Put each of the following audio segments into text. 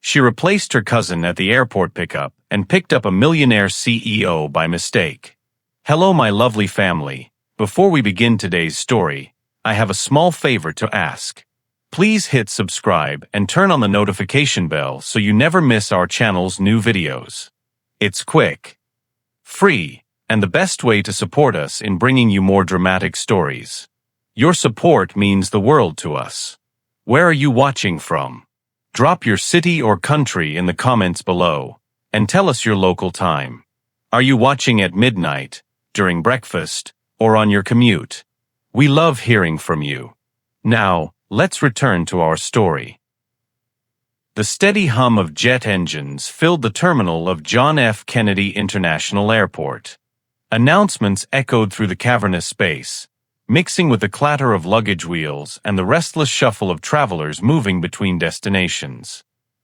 She replaced her cousin at the airport pickup and picked up a Millionaire CEO by mistake. Hello, my lovely family. Before we begin today's story, I have a small favor to ask. Please hit subscribe and turn on the notification bell so you never miss our channel's new videos. It's quick, free, and the best way to support us in bringing you more dramatic stories. Your support means the world to us. Where are you watching from? Drop your city or country in the comments below, and tell us your local time. Are you watching at midnight, during breakfast, or on your commute? We love hearing from you. Now, let's return to our story. The steady hum of jet engines filled the terminal of John F. Kennedy International Airport. Announcements echoed through the cavernous space, mixing with the clatter of luggage wheels and the restless shuffle of travelers moving between destinations.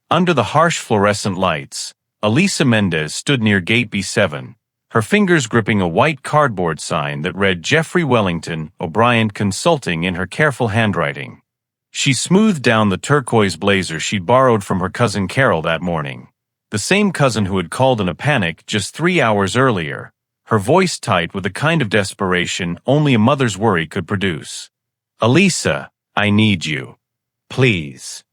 Under the harsh fluorescent lights, Elisa Mendez stood near Gate B7, her fingers gripping a white cardboard sign that read Jeffrey Wellington, O'Brien Consulting in her careful handwriting. She smoothed down the turquoise blazer she'd borrowed from her cousin Carol that morning, the same cousin who had called in a panic just 3 hours earlier, her voice tight with the kind of desperation only a mother's worry could produce. Elisa, I need you. Please.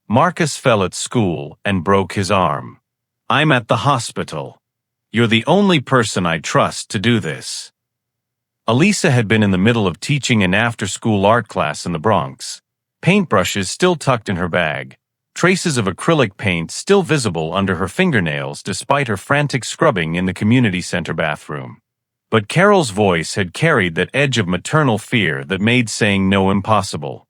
Marcus fell at school and broke his arm. I'm at the hospital. You're the only person I trust to do this. Elisa had been in the middle of teaching an after-school art class in the Bronx, paintbrushes still tucked in her bag, traces of acrylic paint still visible under her fingernails despite her frantic scrubbing in the community center bathroom. But Carol's voice had carried that edge of maternal fear that made saying no impossible.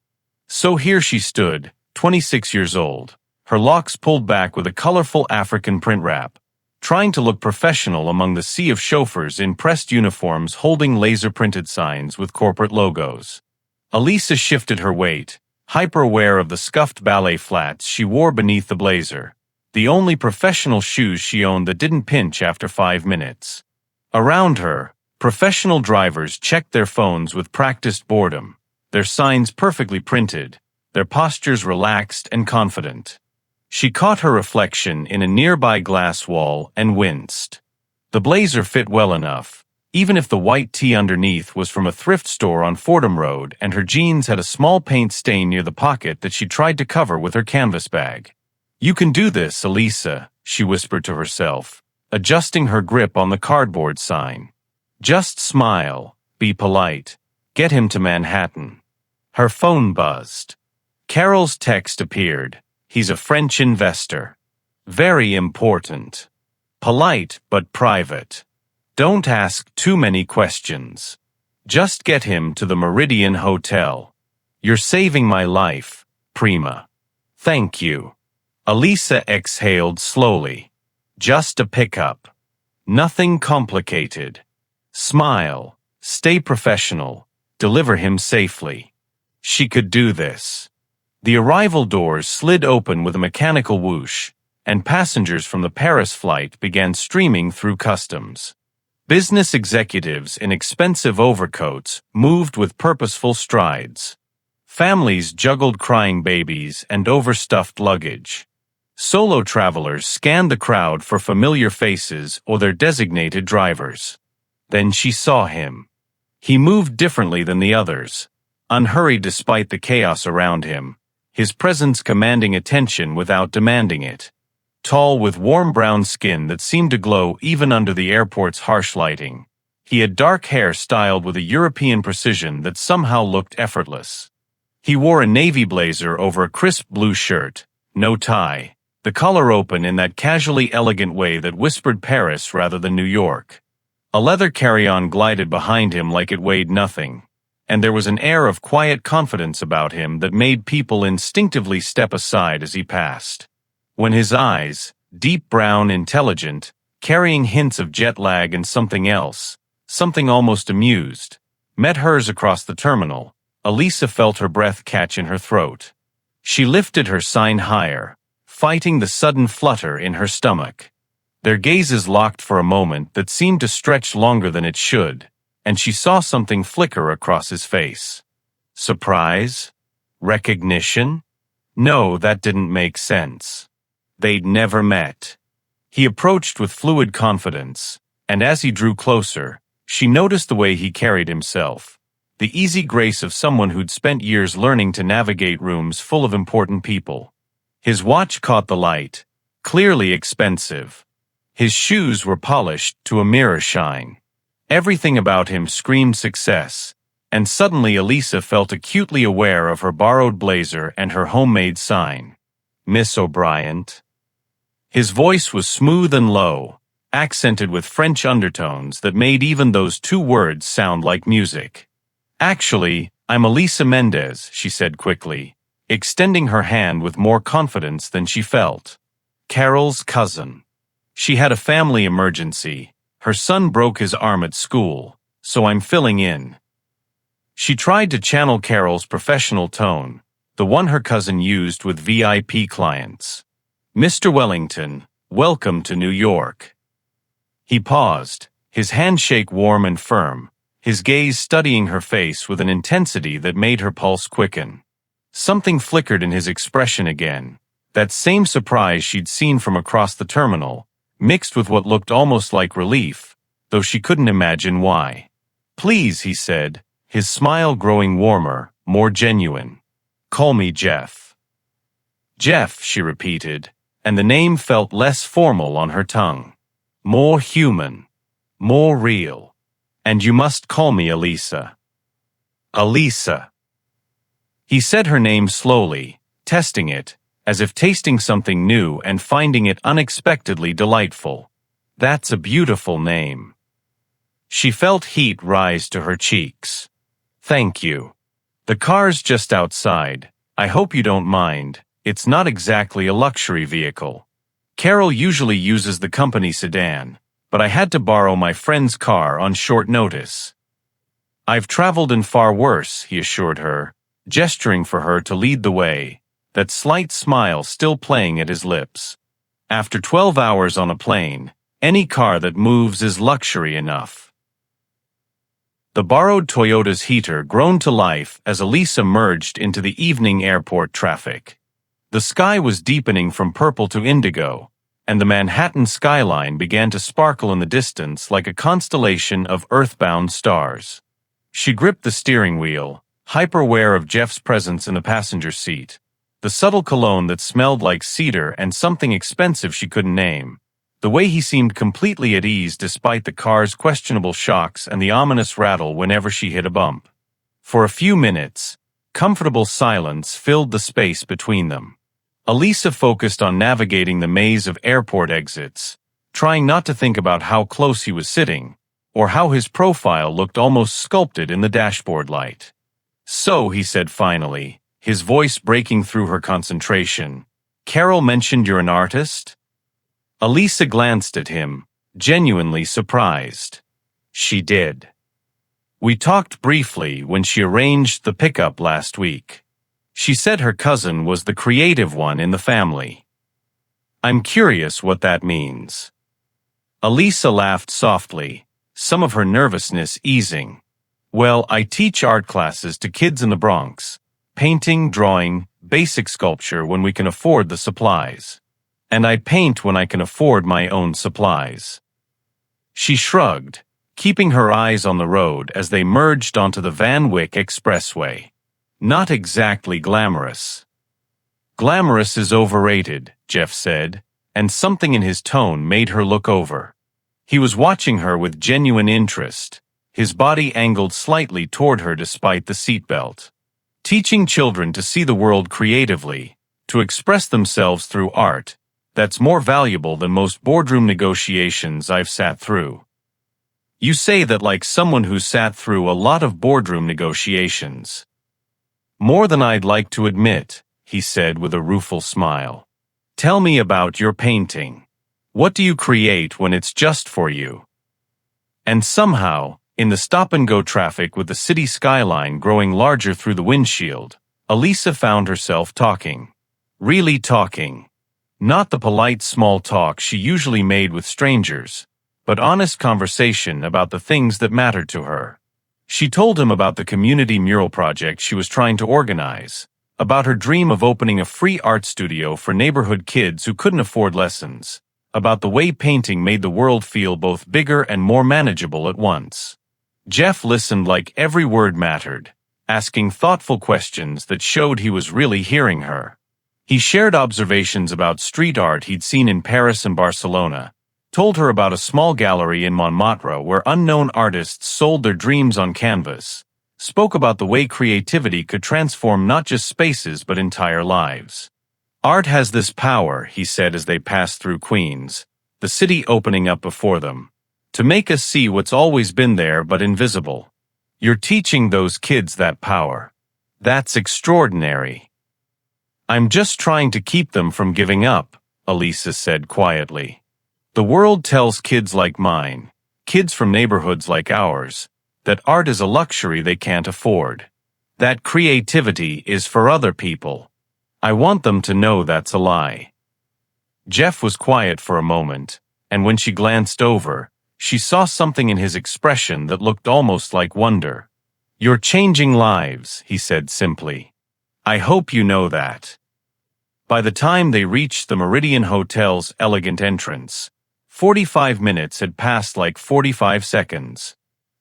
So here she stood, 26 years old, her locks pulled back with a colorful African print wrap, trying to look professional among the sea of chauffeurs in pressed uniforms holding laser-printed signs with corporate logos. Elisa shifted her weight, hyper-aware of the scuffed ballet flats she wore beneath the blazer, the only professional shoes she owned that didn't pinch after 5 minutes. Around her, professional drivers checked their phones with practiced boredom, their signs perfectly printed, their postures relaxed and confident. She caught her reflection in a nearby glass wall and winced. The blazer fit well enough, even if the white tee underneath was from a thrift store on Fordham Road and her jeans had a small paint stain near the pocket that she tried to cover with her canvas bag. You can do this, Elisa, she whispered to herself, adjusting her grip on the cardboard sign. Just smile, be polite, get him to Manhattan. Her phone buzzed. Carol's text appeared. He's a French investor. Very important. Polite but private. Don't ask too many questions. Just get him to the Meridian Hotel. You're saving my life, Prima. Thank you. Elisa exhaled slowly. Just a pickup. Nothing complicated. Smile, stay professional, deliver him safely. She could do this. The arrival doors slid open with a mechanical whoosh, and passengers from the Paris flight began streaming through customs. Business executives in expensive overcoats moved with purposeful strides. Families juggled crying babies and overstuffed luggage. Solo travelers scanned the crowd for familiar faces or their designated drivers. Then she saw him. He moved differently than the others, unhurried despite the chaos around him, his presence commanding attention without demanding it. Tall with warm brown skin that seemed to glow even under the airport's harsh lighting. He had dark hair styled with a European precision that somehow looked effortless. He wore a navy blazer over a crisp blue shirt, no tie, the collar open in that casually elegant way that whispered Paris rather than New York. A leather carry-on glided behind him like it weighed nothing, and there was an air of quiet confidence about him that made people instinctively step aside as he passed. When his eyes, deep brown, intelligent, carrying hints of jet lag and something else, something almost amused, met hers across the terminal, Elisa felt her breath catch in her throat. She lifted her sign higher, fighting the sudden flutter in her stomach. Their gazes locked for a moment that seemed to stretch longer than it should, and she saw something flicker across his face. Surprise? Recognition? No, that didn't make sense. They'd never met. He approached with fluid confidence, and as he drew closer, she noticed the way he carried himself, the easy grace of someone who'd spent years learning to navigate rooms full of important people. His watch caught the light, clearly expensive. His shoes were polished to a mirror shine. Everything about him screamed success, and suddenly Elisa felt acutely aware of her borrowed blazer and her homemade sign. Miss O'Brien. His voice was smooth and low, accented with French undertones that made even those two words sound like music. Actually, I'm Elisa Mendez, she said quickly, extending her hand with more confidence than she felt. Carol's cousin. She had a family emergency. Her son broke his arm at school, so I'm filling in. She tried to channel Carol's professional tone, the one her cousin used with VIP clients. Mr. Wellington, welcome to New York. He paused, his handshake warm and firm, his gaze studying her face with an intensity that made her pulse quicken. Something flickered in his expression again, that same surprise she'd seen from across the terminal, mixed with what looked almost like relief, though she couldn't imagine why. Please, he said, his smile growing warmer, more genuine. Call me Jeff. Jeff, she repeated, and the name felt less formal on her tongue. More human. More real. And you must call me Elisa. Elisa. He said her name slowly, testing it, as if tasting something new and finding it unexpectedly delightful. That's a beautiful name. She felt heat rise to her cheeks. Thank you. The car's just outside. I hope you don't mind. It's not exactly a luxury vehicle. Carol usually uses the company sedan, but I had to borrow my friend's car on short notice. I've traveled in far worse, he assured her, gesturing for her to lead the way, that slight smile still playing at his lips. After 12 hours on a plane, any car that moves is luxury enough. The borrowed Toyota's heater groaned to life as Elisa merged into the evening airport traffic. The sky was deepening from purple to indigo, and the Manhattan skyline began to sparkle in the distance like a constellation of earthbound stars. She gripped the steering wheel, hyper-aware of Jeff's presence in the passenger seat, the subtle cologne that smelled like cedar and something expensive she couldn't name, the way he seemed completely at ease despite the car's questionable shocks and the ominous rattle whenever she hit a bump. For a few minutes, comfortable silence filled the space between them. Elisa focused on navigating the maze of airport exits, trying not to think about how close he was sitting, or how his profile looked almost sculpted in the dashboard light. So, he said finally, his voice breaking through her concentration, Carol mentioned you're an artist? Elisa glanced at him, genuinely surprised. She did. We talked briefly when she arranged the pickup last week. She said her cousin was the creative one in the family. I'm curious what that means. Elisa laughed softly, some of her nervousness easing. Well, I teach art classes to kids in the Bronx. Painting, drawing, basic sculpture when we can afford the supplies. And I paint when I can afford my own supplies. She shrugged, keeping her eyes on the road as they merged onto the Van Wyck Expressway. Not exactly glamorous. Glamorous is overrated, Jeff said, and something in his tone made her look over. He was watching her with genuine interest, his body angled slightly toward her despite the seatbelt. Teaching children to see the world creatively, to express themselves through art, that's more valuable than most boardroom negotiations I've sat through. You say that like someone who's sat through a lot of boardroom negotiations. More than I'd like to admit, he said with a rueful smile. Tell me about your painting. What do you create when it's just for you? And somehow, in the stop-and-go traffic with the city skyline growing larger through the windshield, Elisa found herself talking. Really talking. Not the polite small talk she usually made with strangers, but honest conversation about the things that mattered to her. She told him about the community mural project she was trying to organize, about her dream of opening a free art studio for neighborhood kids who couldn't afford lessons, about the way painting made the world feel both bigger and more manageable at once. Jeff listened like every word mattered, asking thoughtful questions that showed he was really hearing her. He shared observations about street art he'd seen in Paris and Barcelona, told her about a small gallery in Montmartre where unknown artists sold their dreams on canvas, spoke about the way creativity could transform not just spaces but entire lives. Art has this power, he said as they passed through Queens, the city opening up before them, to make us see what's always been there but invisible. You're teaching those kids that power. That's extraordinary. I'm just trying to keep them from giving up, Elisa said quietly. The world tells kids like mine, kids from neighborhoods like ours, that art is a luxury they can't afford. That creativity is for other people. I want them to know that's a lie. Jeff was quiet for a moment, and when she glanced over, she saw something in his expression that looked almost like wonder. You're changing lives, he said simply. I hope you know that. By the time they reached the Meridian Hotel's elegant entrance, 45 minutes had passed like 45 seconds.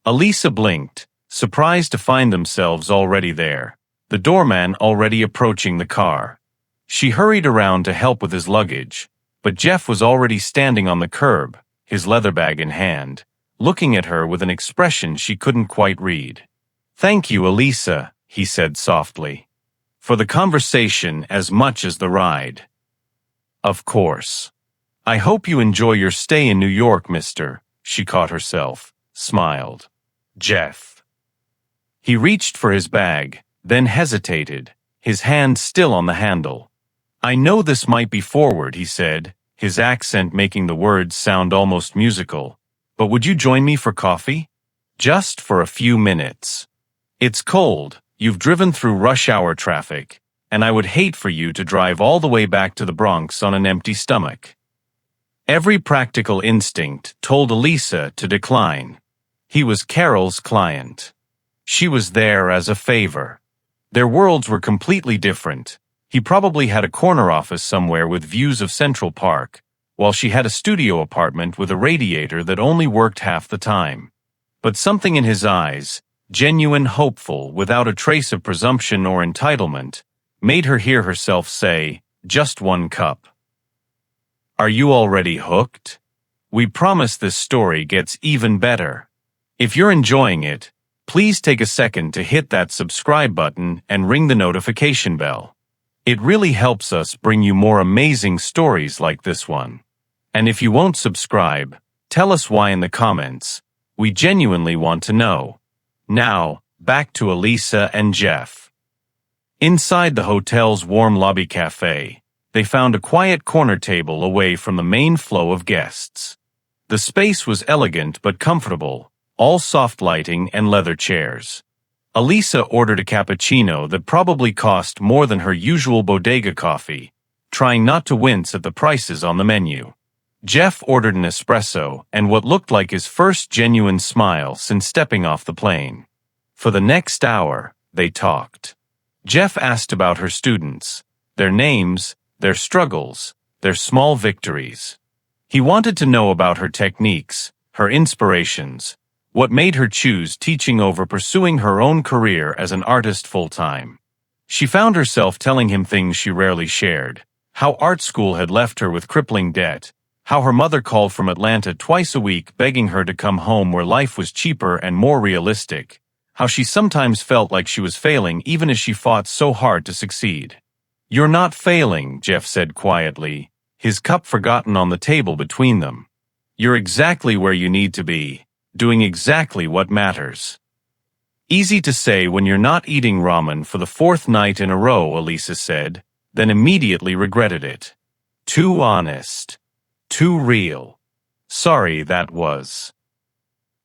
Elisa blinked, surprised to find themselves already there, the doorman already approaching the car. She hurried around to help with his luggage, but Jeff was already standing on the curb, his leather bag in hand, looking at her with an expression she couldn't quite read. Thank you, Elisa, he said softly. For the conversation as much as the ride. Of course. I hope you enjoy your stay in New York, mister, she caught herself, smiled. Jeff. He reached for his bag, then hesitated, his hand still on the handle. I know this might be forward, he said, his accent making the words sound almost musical, but would you join me for coffee? Just for a few minutes. It's cold, you've driven through rush hour traffic, and I would hate for you to drive all the way back to the Bronx on an empty stomach. Every practical instinct told Elisa to decline. He was Carol's client. She was there as a favor. Their worlds were completely different. He probably had a corner office somewhere with views of Central Park, while she had a studio apartment with a radiator that only worked half the time. But something in his eyes, genuine, hopeful, without a trace of presumption or entitlement, made her hear herself say, just one cup. Are you already hooked? We promise this story gets even better. If you're enjoying it, please take a second to hit that subscribe button and ring the notification bell. It really helps us bring you more amazing stories like this one. And if you won't subscribe, tell us why in the comments. We genuinely want to know. Now, back to Elisa and Jeff. Inside the hotel's warm lobby cafe, they found a quiet corner table away from the main flow of guests. The space was elegant but comfortable, all soft lighting and leather chairs. Elisa ordered a cappuccino that probably cost more than her usual bodega coffee, trying not to wince at the prices on the menu. Jeff ordered an espresso and what looked like his first genuine smile since stepping off the plane. For the next hour, they talked. Jeff asked about her students, their names, their struggles, their small victories. He wanted to know about her techniques, her inspirations, what made her choose teaching over pursuing her own career as an artist full-time. She found herself telling him things she rarely shared, how art school had left her with crippling debt, how her mother called from Atlanta twice a week begging her to come home where life was cheaper and more realistic, how she sometimes felt like she was failing even as she fought so hard to succeed. You're not failing, Jeff said quietly, his cup forgotten on the table between them. You're exactly where you need to be, doing exactly what matters. Easy to say when you're not eating ramen for the fourth night in a row, Elisa said, then immediately regretted it. Too honest. Too real. Sorry, that was.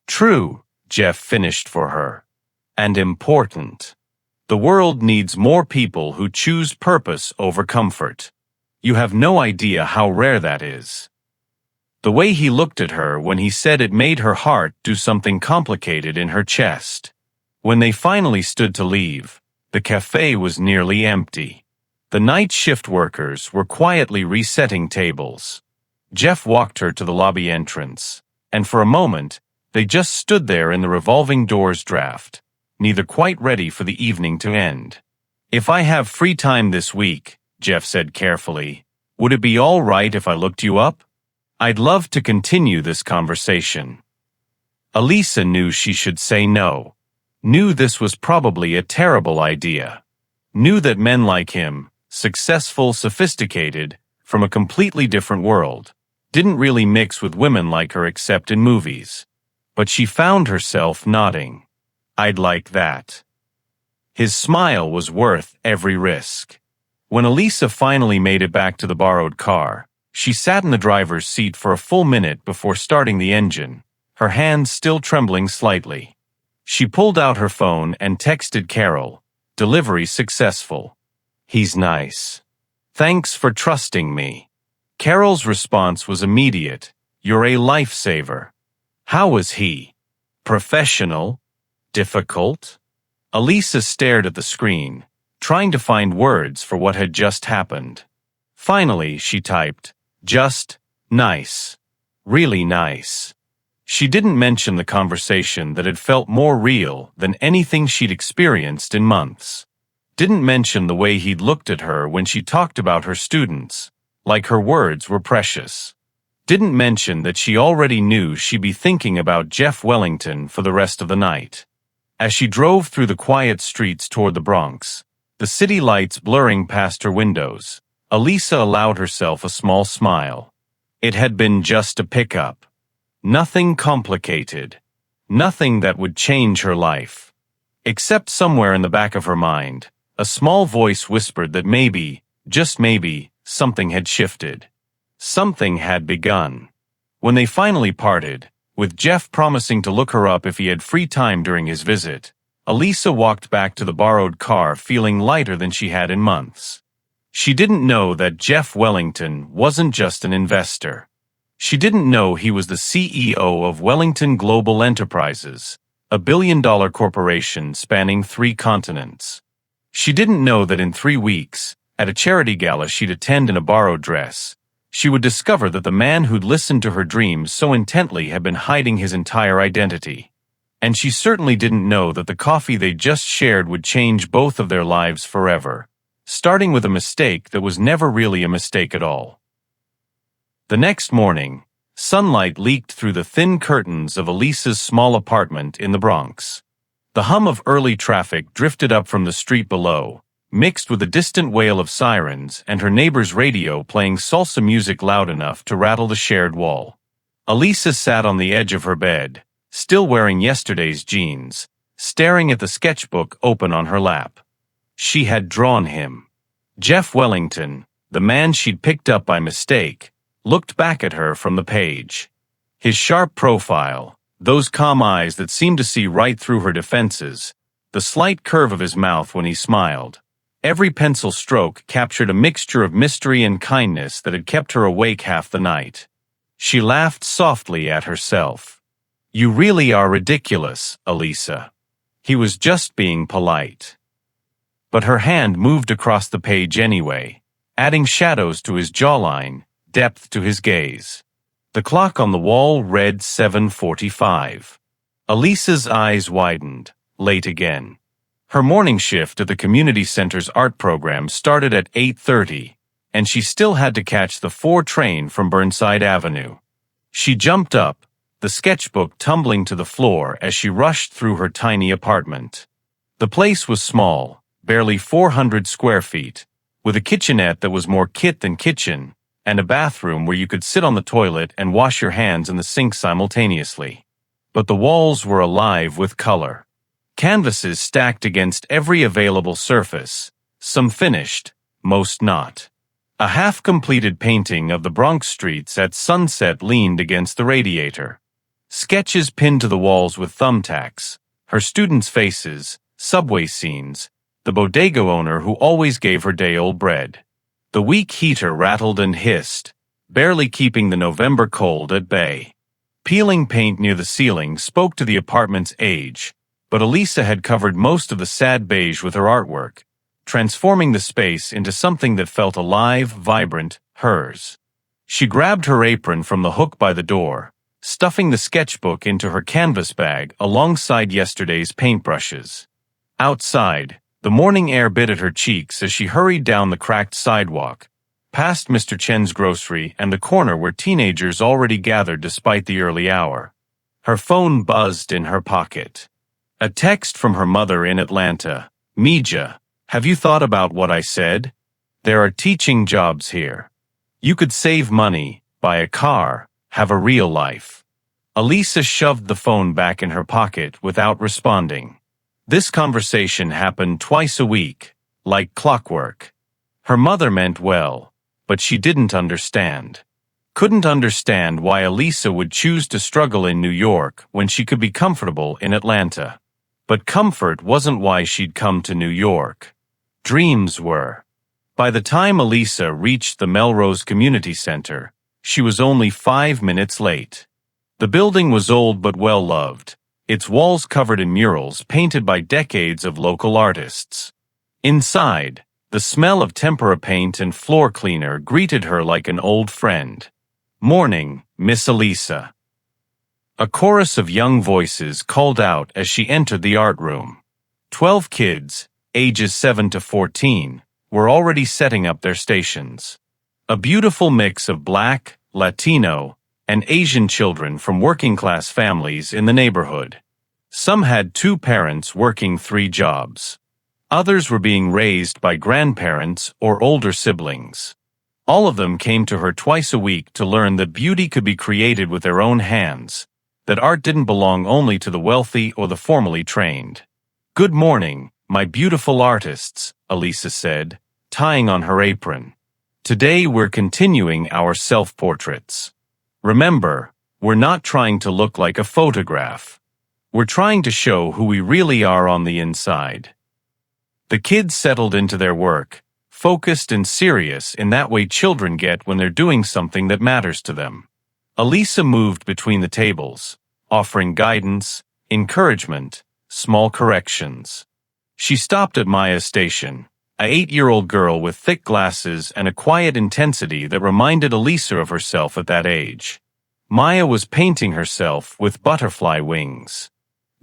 True, Jeff finished for her. And important. The world needs more people who choose purpose over comfort. You have no idea how rare that is. The way he looked at her when he said it made her heart do something complicated in her chest. When they finally stood to leave, The cafe was nearly empty. The night shift workers were quietly resetting tables. Jeff walked her to the lobby entrance, and for a moment, they just stood there in the revolving doors draft, neither quite ready for the evening to end. "If I have free time this week," Jeff said carefully, "would it be all right if I looked you up? I'd love to continue this conversation." Elisa knew she should say no. Knew this was probably a terrible idea. Knew that men like him, successful, sophisticated, from a completely different world, didn't really mix with women like her except in movies. But she found herself nodding. "I'd like that." His smile was worth every risk. When Elisa finally made it back to the borrowed car, she sat in the driver's seat for a full minute before starting the engine, her hands still trembling slightly. She pulled out her phone and texted Carol, "Delivery successful. He's nice. Thanks for trusting me." Carol's response was immediate, "You're a lifesaver." How was he? Professional? Difficult? Elisa stared at the screen, trying to find words for what had just happened. Finally, she typed, "Just nice. Really nice." She didn't mention the conversation that had felt more real than anything she'd experienced in months. Didn't mention the way he'd looked at her when she talked about her students, like her words were precious. Didn't mention that she already knew she'd be thinking about Jeff Wellington for the rest of the night. As she drove through the quiet streets toward the Bronx, the city lights blurring past her windows, Elisa allowed herself a small smile. It had been just a pickup. Nothing complicated. Nothing that would change her life. Except somewhere in the back of her mind, a small voice whispered that maybe, just maybe, something had shifted. Something had begun. When they finally parted, with Jeff promising to look her up if he had free time during his visit, Elisa walked back to the borrowed car feeling lighter than she had in months. She didn't know that Jeff Wellington wasn't just an investor. She didn't know he was the CEO of Wellington Global Enterprises, a billion-dollar corporation spanning 3 continents. She didn't know that in 3 weeks, at a charity gala she'd attend in a borrowed dress, she would discover that the man who'd listened to her dreams so intently had been hiding his entire identity. And she certainly didn't know that the coffee they just shared would change both of their lives forever, starting with a mistake that was never really a mistake at all. The next morning, sunlight leaked through the thin curtains of Elisa's small apartment in the Bronx. The hum of early traffic drifted up from the street below, mixed with the distant wail of sirens and her neighbor's radio playing salsa music loud enough to rattle the shared wall. Elisa sat on the edge of her bed, still wearing yesterday's jeans, staring at the sketchbook open on her lap. She had drawn him. Jeff Wellington, the man she'd picked up by mistake, looked back at her from the page. His sharp profile, those calm eyes that seemed to see right through her defenses, the slight curve of his mouth when he smiled. Every pencil stroke captured a mixture of mystery and kindness that had kept her awake half the night. She laughed softly at herself. "You really are ridiculous, Elisa." He was just being polite. But her hand moved across the page anyway, adding shadows to his jawline, depth to his gaze. The clock on the wall read 7:45. Elisa's eyes widened. Late again. Her morning shift at the community center's art program started at 8:30, and she still had to catch the 4 train from Burnside Avenue. She jumped up, the sketchbook tumbling to the floor as she rushed through her tiny apartment. The place was small, barely 400 square feet, with a kitchenette that was more kit than kitchen, and a bathroom where you could sit on the toilet and wash your hands in the sink simultaneously. But the walls were alive with color. Canvases stacked against every available surface, some finished, most not. A half-completed painting of the Bronx streets at sunset leaned against the radiator. Sketches pinned to the walls with thumbtacks, her students' faces, subway scenes, the bodega owner who always gave her day-old bread. The weak heater rattled and hissed, barely keeping the November cold at bay. Peeling paint near the ceiling spoke to the apartment's age, but Elisa had covered most of the sad beige with her artwork, transforming the space into something that felt alive, vibrant, hers. She grabbed her apron from the hook by the door, stuffing the sketchbook into her canvas bag alongside yesterday's paintbrushes. Outside, the morning air bit at her cheeks as she hurried down the cracked sidewalk, past Mr. Chen's grocery and the corner where teenagers already gathered despite the early hour. Her phone buzzed in her pocket. A text from her mother in Atlanta. Mija, have you thought about what I said? There are teaching jobs here. You could save money, buy a car, have a real life. Elisa shoved the phone back in her pocket without responding. This conversation happened twice a week, like clockwork. Her mother meant well, but she didn't understand. Couldn't understand why Elisa would choose to struggle in New York when she could be comfortable in Atlanta. But comfort wasn't why she'd come to New York. Dreams were. By the time Elisa reached the Melrose Community Center, she was only 5 minutes late. The building was old but well-loved, its walls covered in murals painted by decades of local artists. Inside, the smell of tempera paint and floor cleaner greeted her like an old friend. "Morning, Miss Elisa." A chorus of young voices called out as she entered the art room. 12 kids, ages 7 to 14, were already setting up their stations. A beautiful mix of Black, Latino, and Asian children from working-class families in the neighborhood. Some had 2 parents working 3 jobs. Others were being raised by grandparents or older siblings. All of them came to her twice a week to learn that beauty could be created with their own hands, that art didn't belong only to the wealthy or the formally trained. "Good morning, my beautiful artists," Elisa said, tying on her apron. "Today we're continuing our self-portraits. Remember, we're not trying to look like a photograph. We're trying to show who we really are on the inside." The kids settled into their work, focused and serious in that way children get when they're doing something that matters to them. Elisa moved between the tables, offering guidance, encouragement, small corrections. She stopped at Maya's station, an 8-year-old girl with thick glasses and a quiet intensity that reminded Elisa of herself at that age. Maya was painting herself with butterfly wings.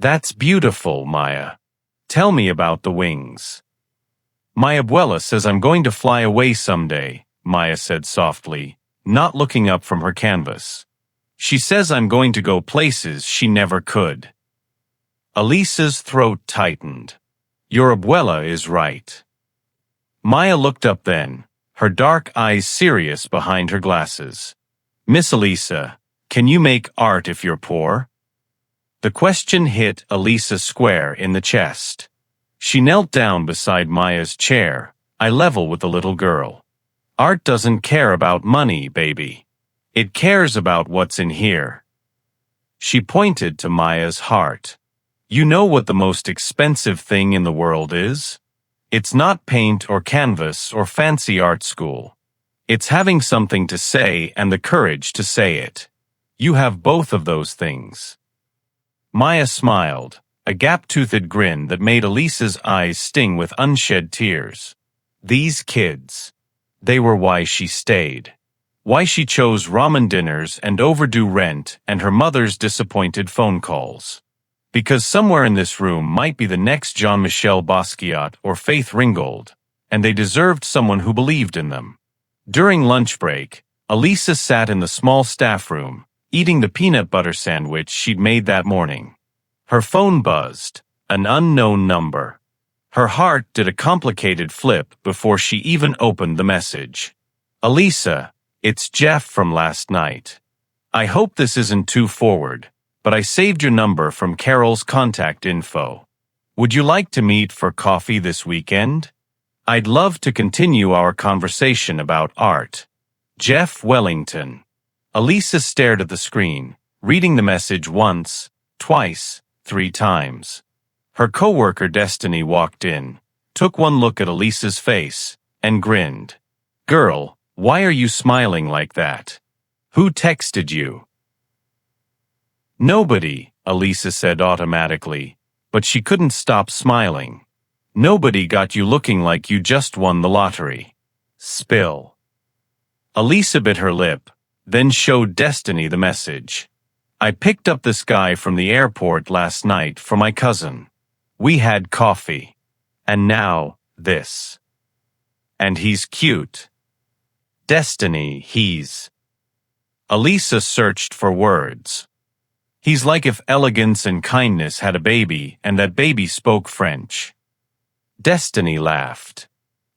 "That's beautiful, Maya. Tell me about the wings." "My abuela says I'm going to fly away someday," Maya said softly, not looking up from her canvas. "She says I'm going to go places she never could." Elisa's throat tightened. "Your abuela is right." Maya looked up then, her dark eyes serious behind her glasses. "Miss Elisa, can you make art if you're poor?" The question hit Elisa square in the chest. She knelt down beside Maya's chair, eye level with the little girl. "Art doesn't care about money, baby. It cares about what's in here." She pointed to Maya's heart. "You know what the most expensive thing in the world is? It's not paint or canvas or fancy art school. It's having something to say and the courage to say it. You have both of those things." Maya smiled, a gap-toothed grin that made Elisa's eyes sting with unshed tears. These kids. They were why she stayed. Why she chose ramen dinners and overdue rent and her mother's disappointed phone calls. Because somewhere in this room might be the next Jean-Michel Basquiat or Faith Ringgold, and they deserved someone who believed in them. During lunch break, Elisa sat in the small staff room, eating the peanut butter sandwich she'd made that morning. Her phone buzzed, an unknown number. Her heart did a complicated flip before she even opened the message. "Elisa, it's Jeff from last night. I hope this isn't too forward, but I saved your number from Carol's contact info. Would you like to meet for coffee this weekend? I'd love to continue our conversation about art. Jeff Wellington." Elisa stared at the screen, reading the message once, twice, 3 times. Her coworker Destiny walked in, took one look at Elisa's face, and grinned. "Girl, why are you smiling like that? Who texted you?" "Nobody," Elisa said automatically, but she couldn't stop smiling. Nobody got you looking like you just won the lottery. Spill. Elisa bit her lip, then showed Destiny the message. I picked up this guy from the airport last night for my cousin. We had coffee. And now, this. And he's cute. Destiny, he's. Elisa searched for words. He's like if elegance and kindness had a baby and that baby spoke French. Destiny laughed.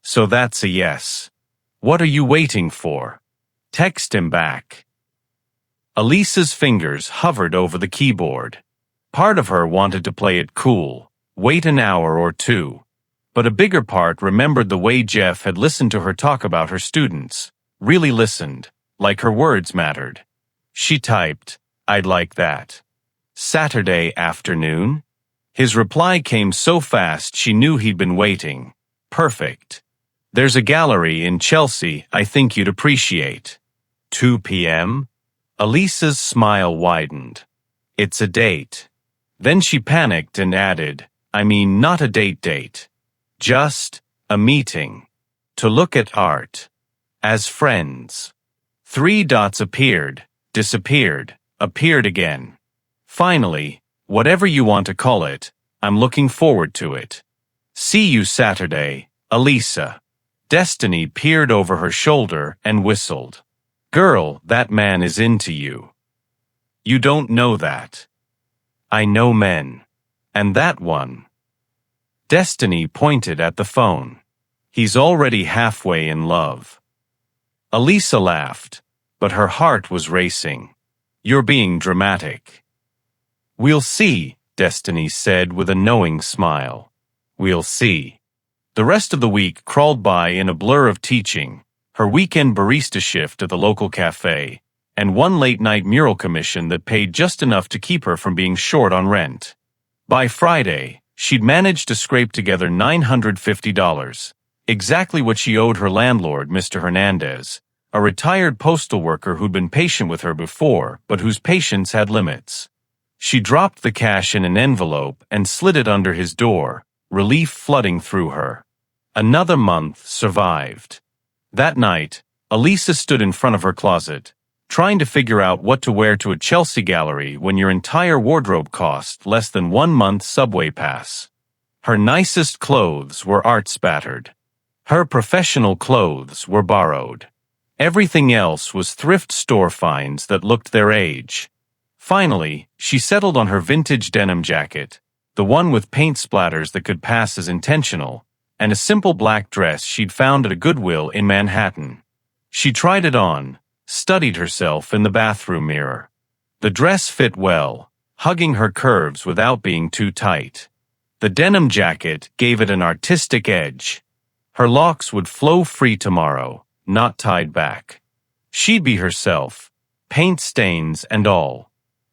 So that's a yes. What are you waiting for? Text him back. Elisa's fingers hovered over the keyboard. Part of her wanted to play it cool, wait an hour or two. But a bigger part remembered the way Jeff had listened to her talk about her students. Really listened, like her words mattered. She typed, I'd like that. Saturday afternoon? His reply came so fast she knew he'd been waiting. Perfect. There's a gallery in Chelsea I think you'd appreciate. 2 p.m.? Elisa's smile widened. It's a date. Then she panicked and added, I mean not a date. Just a meeting. To look at art. As friends. 3 dots appeared, disappeared, appeared again. Finally, whatever you want to call it, I'm looking forward to it. See you Saturday, Elisa. Destiny peered over her shoulder and whistled. Girl, that man is into you. You don't know that. I know men. And that one. Destiny pointed at the phone. He's already halfway in love. Elisa laughed, but her heart was racing. You're being dramatic. We'll see, Destiny said with a knowing smile. We'll see. The rest of the week crawled by in a blur of teaching, her weekend barista shift at the local cafe, and one late-night mural commission that paid just enough to keep her from being short on rent. By Friday, she'd managed to scrape together $950, exactly what she owed her landlord, Mr. Hernandez, a retired postal worker who'd been patient with her before, but whose patience had limits. She dropped the cash in an envelope and slid it under his door, relief flooding through her. Another month survived. That night, Elisa stood in front of her closet, trying to figure out what to wear to a Chelsea gallery when your entire wardrobe cost less than 1 month's subway pass. Her nicest clothes were art-spattered. Her professional clothes were borrowed. Everything else was thrift store finds that looked their age. Finally, she settled on her vintage denim jacket, the one with paint splatters that could pass as intentional, and a simple black dress she'd found at a Goodwill in Manhattan. She tried it on, studied herself in the bathroom mirror. The dress fit well, hugging her curves without being too tight. The denim jacket gave it an artistic edge. Her locks would flow free tomorrow, not tied back. She'd be herself, paint stains and all.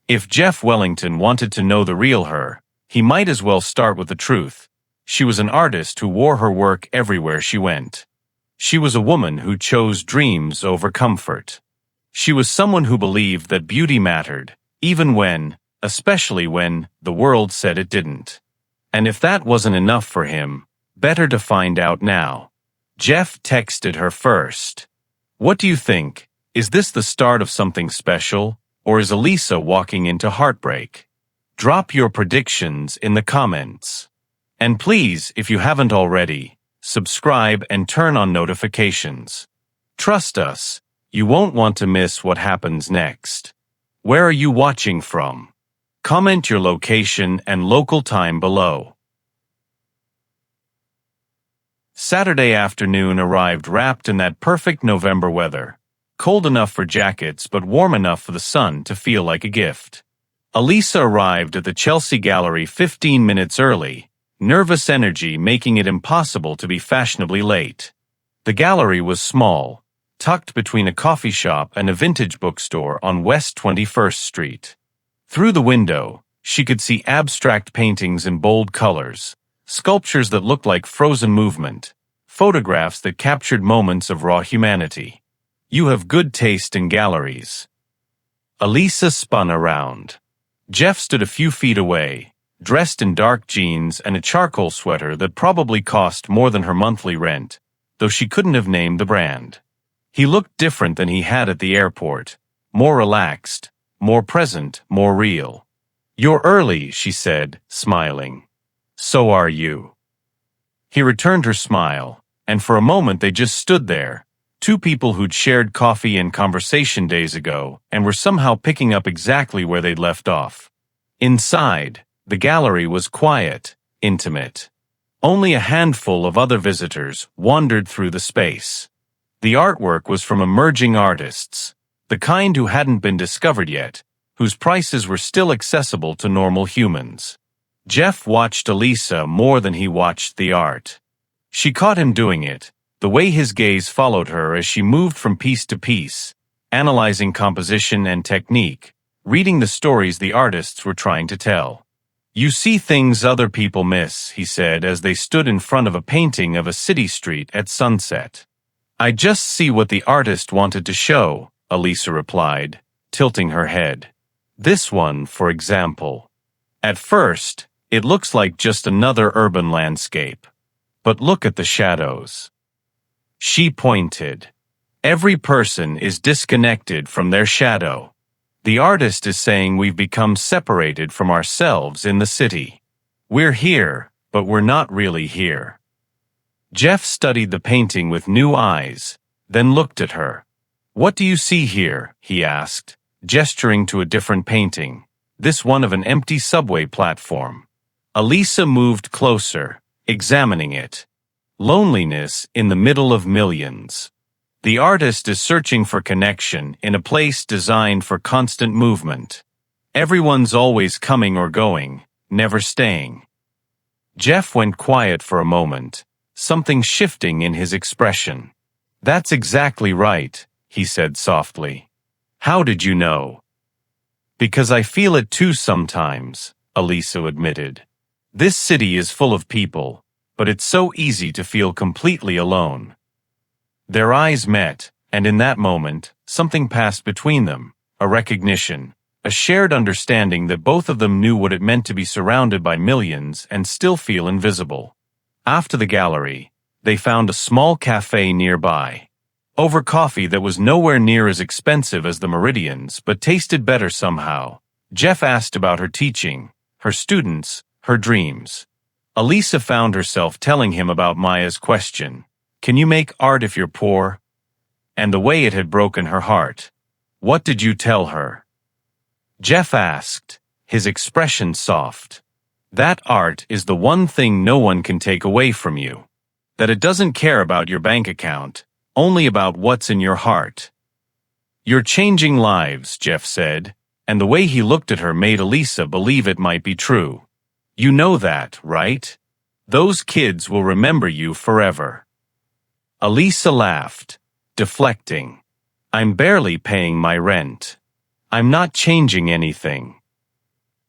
If Jeff Wellington wanted to know the real her, he might as well start with the truth. She was an artist who wore her work everywhere she went. She was a woman who chose dreams over comfort. She was someone who believed that beauty mattered, even when, especially when, the world said it didn't. And if that wasn't enough for him, better to find out now. Jeff texted her first. What do you think? Is this the start of something special, or is Elisa walking into heartbreak? Drop your predictions in the comments. And please, if you haven't already, subscribe and turn on notifications. Trust us, you won't want to miss what happens next. Where are you watching from? Comment your location and local time below. Saturday afternoon arrived wrapped in that perfect November weather. Cold enough for jackets but warm enough for the sun to feel like a gift. Elisa arrived at the Chelsea Gallery 15 minutes early, nervous energy making it impossible to be fashionably late. The gallery was small, tucked between a coffee shop and a vintage bookstore on West 21st Street. Through the window, she could see abstract paintings in bold colors, sculptures that looked like frozen movement, photographs that captured moments of raw humanity. You have good taste in galleries. Elisa spun around. Jeff stood a few feet away, dressed in dark jeans and a charcoal sweater that probably cost more than her monthly rent, though she couldn't have named the brand. He looked different than he had at the airport, more relaxed, more present, more real. "You're early," she said, smiling. "So are you." He returned her smile, and for a moment they just stood there, two people who'd shared coffee and conversation days ago and were somehow picking up exactly where they'd left off. Inside, the gallery was quiet, intimate. Only a handful of other visitors wandered through the space. The artwork was from emerging artists, the kind who hadn't been discovered yet, whose prices were still accessible to normal humans. Jeff watched Elisa more than he watched the art. She caught him doing it, the way his gaze followed her as she moved from piece to piece, analyzing composition and technique, reading the stories the artists were trying to tell. "You see things other people miss," he said as they stood in front of a painting of a city street at sunset. "I just see what the artist wanted to show," Elisa replied, tilting her head. "This one, for example. At first, it looks like just another urban landscape. But look at the shadows." She pointed. "Every person is disconnected from their shadow. The artist is saying we've become separated from ourselves in the city. We're here, but we're not really here." Jeff studied the painting with new eyes, then looked at her. "What do you see here?" he asked, gesturing to a different painting, this one of an empty subway platform. Elisa moved closer, examining it. "Loneliness in the middle of millions. The artist is searching for connection in a place designed for constant movement. Everyone's always coming or going, never staying." Jeff went quiet for a moment, something shifting in his expression. "That's exactly right," he said softly. "How did you know?" "Because I feel it too sometimes," Elisa admitted. "This city is full of people, but it's so easy to feel completely alone." Their eyes met, and in that moment, something passed between them, a recognition, a shared understanding that both of them knew what it meant to be surrounded by millions and still feel invisible. After the gallery, they found a small cafe nearby. Over coffee that was nowhere near as expensive as the Meridian's but tasted better somehow, Jeff asked about her teaching, her students, her dreams. Elisa found herself telling him about Maya's question, "Can you make art if you're poor?" And the way it had broken her heart. "What did you tell her?" Jeff asked, his expression soft. "That art is the one thing no one can take away from you. That it doesn't care about your bank account, only about what's in your heart." "You're changing lives," Jeff said, and the way he looked at her made Elisa believe it might be true. "You know that, right? Those kids will remember you forever." Elisa laughed, deflecting. "I'm barely paying my rent. I'm not changing anything."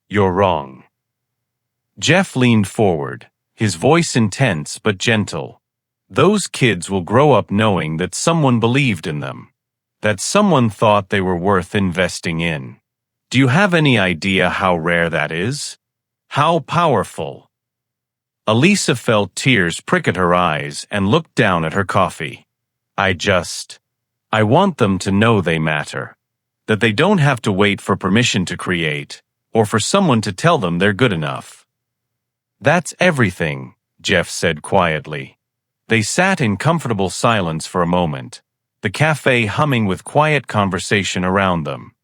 "You're wrong." Jeff leaned forward, his voice intense but gentle. "Those kids will grow up knowing that someone believed in them, that someone thought they were worth investing in. Do you have any idea how rare that is? How powerful?" Elisa felt tears prick at her eyes and looked down at her coffee. I want them to know they matter. That they don't have to wait for permission to create, or for someone to tell them they're good enough." "That's everything," Jeff said quietly. They sat in comfortable silence for a moment, the cafe humming with quiet conversation around them.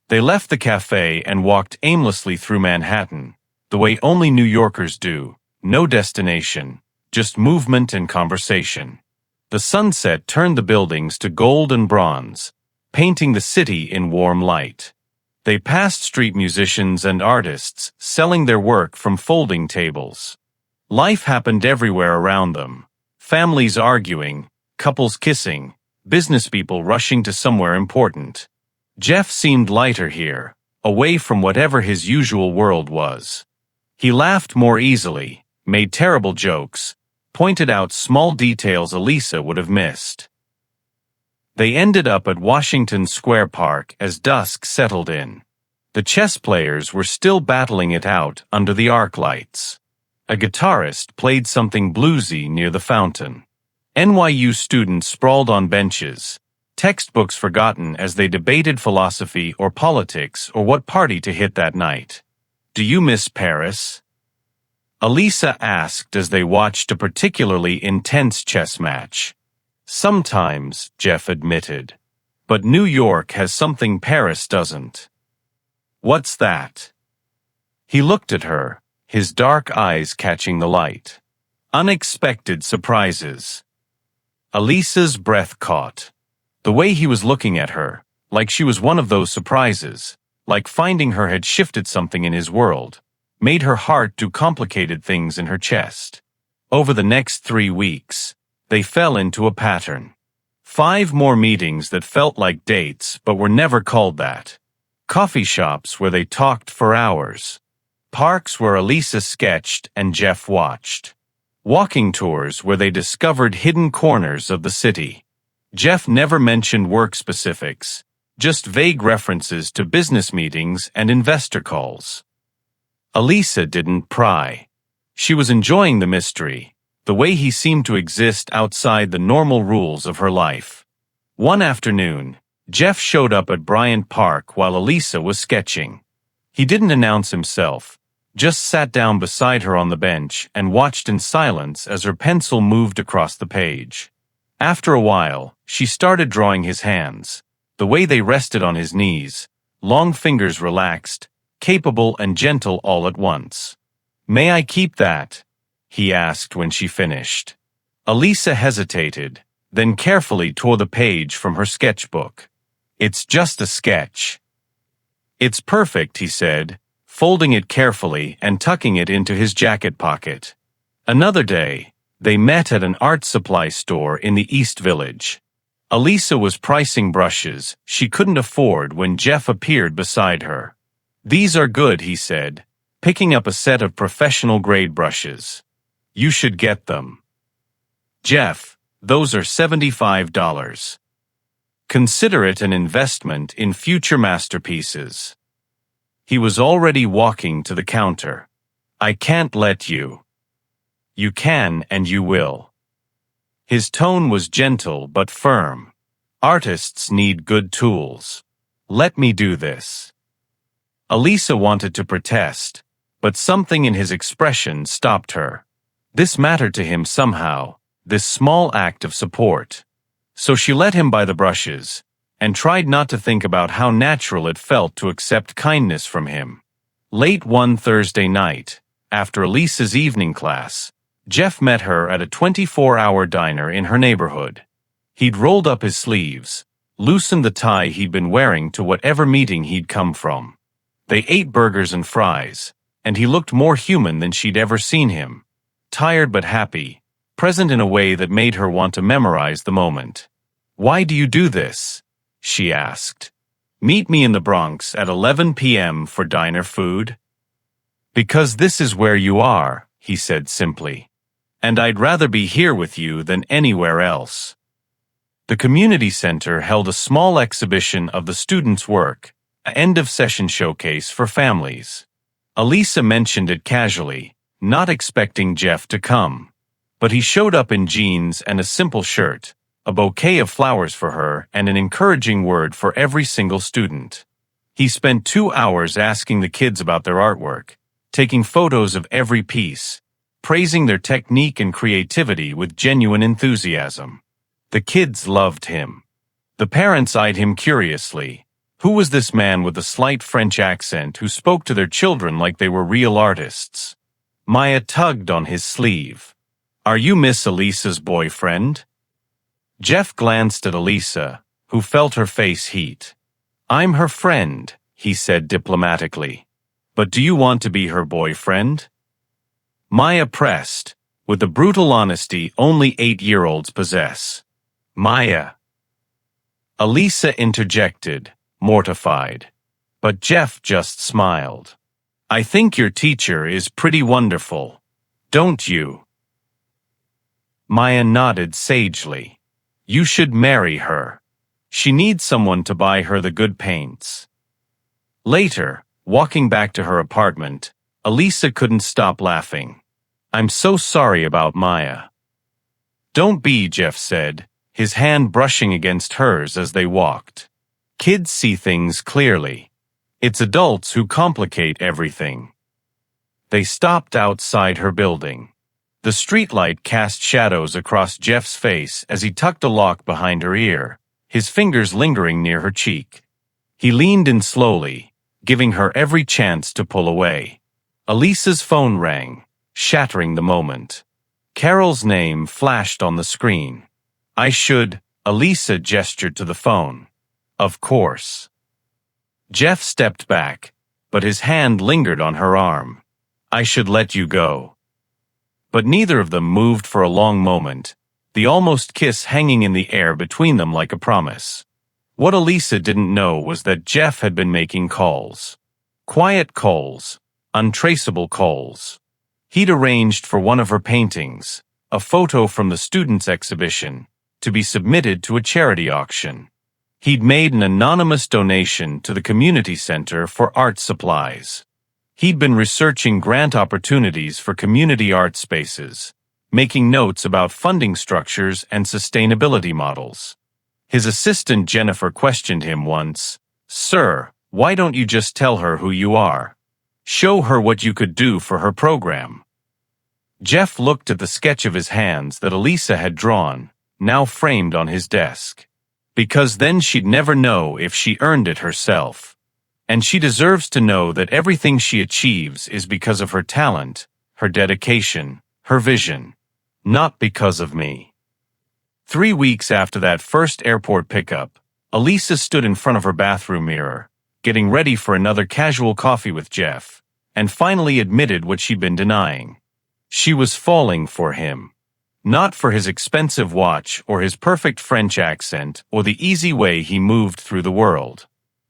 They left the cafe and walked aimlessly through Manhattan, the way only New Yorkers do, no destination, just movement and conversation. The sunset turned the buildings to gold and bronze, painting the city in warm light. They passed street musicians and artists selling their work from folding tables. Life happened everywhere around them. Families arguing, couples kissing, business people rushing to somewhere important. Jeff seemed lighter here, away from whatever his usual world was. He laughed more easily, made terrible jokes, pointed out small details Elisa would have missed. They ended up at Washington Square Park as dusk settled in. The chess players were still battling it out under the arc lights. A guitarist played something bluesy near the fountain. NYU students sprawled on benches, textbooks forgotten as they debated philosophy or politics or what party to hit that night. "Do you miss Paris?" Elisa asked as they watched a particularly intense chess match. "Sometimes," Jeff admitted. "But New York has something Paris doesn't." "What's that?" He looked at her, his dark eyes catching the light. "Unexpected surprises." Elisa's breath caught. The way he was looking at her, like she was one of those surprises, like finding her had shifted something in his world, made her heart do complicated things in her chest. Over the next 3 weeks, they fell into a pattern. 5 more meetings that felt like dates but were never called that. Coffee shops where they talked for hours. Parks where Elisa sketched and Jeff watched. Walking tours where they discovered hidden corners of the city. Jeff never mentioned work specifics, just vague references to business meetings and investor calls. Elisa didn't pry. She was enjoying the mystery, the way he seemed to exist outside the normal rules of her life. One afternoon, Jeff showed up at Bryant Park while Elisa was sketching. He didn't announce himself, just sat down beside her on the bench and watched in silence as her pencil moved across the page. After a while, she started drawing his hands, the way they rested on his knees, long fingers relaxed, capable and gentle all at once. "May I keep that?" he asked when she finished. Elisa hesitated, then carefully tore the page from her sketchbook. "It's just a sketch." "It's perfect," he said, folding it carefully and tucking it into his jacket pocket. Another day, they met at an art supply store in the East Village. Elisa was pricing brushes she couldn't afford when Jeff appeared beside her. "These are good," he said, picking up a set of professional-grade brushes. "You should get them." "Jeff, those are $75. Consider it an investment in future masterpieces." He was already walking to the counter. "I can't let you." "You can and you will." His tone was gentle but firm. "Artists need good tools. Let me do this." Elisa wanted to protest, but something in his expression stopped her. This mattered to him somehow, this small act of support. So she let him buy the brushes, and tried not to think about how natural it felt to accept kindness from him. Late one Thursday night, after Elisa's evening class, Jeff met her at a 24-hour diner in her neighborhood. He'd rolled up his sleeves, loosened the tie he'd been wearing to whatever meeting he'd come from. They ate burgers and fries, and he looked more human than she'd ever seen him. Tired but happy, present in a way that made her want to memorize the moment. "Why do you do this?" she asked. "Meet me in the Bronx at 11 p.m. for diner food?" "Because this is where you are," he said simply. "And I'd rather be here with you than anywhere else." The community center held a small exhibition of the students' work, an end-of-session showcase for families. Elisa mentioned it casually, not expecting Jeff to come. But he showed up in jeans and a simple shirt, a bouquet of flowers for her and an encouraging word for every single student. He spent 2 hours asking the kids about their artwork, taking photos of every piece, praising their technique and creativity with genuine enthusiasm. The kids loved him. The parents eyed him curiously. Who was this man with a slight French accent who spoke to their children like they were real artists? Maya tugged on his sleeve. "Are you Miss Elisa's boyfriend?" Jeff glanced at Elisa, who felt her face heat. "I'm her friend," he said diplomatically. "But do you want to be her boyfriend?" Maya pressed, with the brutal honesty only 8-year-olds possess. "Maya." Elisa interjected, mortified. But Jeff just smiled. "I think your teacher is pretty wonderful. Don't you?" Maya nodded sagely. "You should marry her. She needs someone to buy her the good paints." Later, walking back to her apartment, Elisa couldn't stop laughing. "I'm so sorry about Maya." "Don't be," Jeff said, his hand brushing against hers as they walked. "Kids see things clearly. It's adults who complicate everything." They stopped outside her building. The streetlight cast shadows across Jeff's face as he tucked a lock behind her ear, his fingers lingering near her cheek. He leaned in slowly, giving her every chance to pull away. Elisa's phone rang, shattering the moment. Carol's name flashed on the screen. Elisa gestured to the phone. "Of course." Jeff stepped back, but his hand lingered on her arm. "I should let you go." But neither of them moved for a long moment, the almost kiss hanging in the air between them like a promise. What Elisa didn't know was that Jeff had been making calls. Quiet calls, untraceable calls. He'd arranged for one of her paintings, a photo from the students' exhibition, to be submitted to a charity auction. He'd made an anonymous donation to the community center for art supplies. He'd been researching grant opportunities for community art spaces, making notes about funding structures and sustainability models. His assistant Jennifer questioned him once, "Sir, why don't you just tell her who you are? Show her what you could do for her program." Jeff looked at the sketch of his hands that Elisa had drawn, now framed on his desk. Because then she'd never know if she earned it herself. And she deserves to know that everything she achieves is because of her talent, her dedication, her vision. Not because of me. 3 weeks after that first airport pickup, Elisa stood in front of her bathroom mirror, getting ready for another casual coffee with Jeff, and finally admitted what she'd been denying. She was falling for him. Not for his expensive watch or his perfect French accent or the easy way he moved through the world,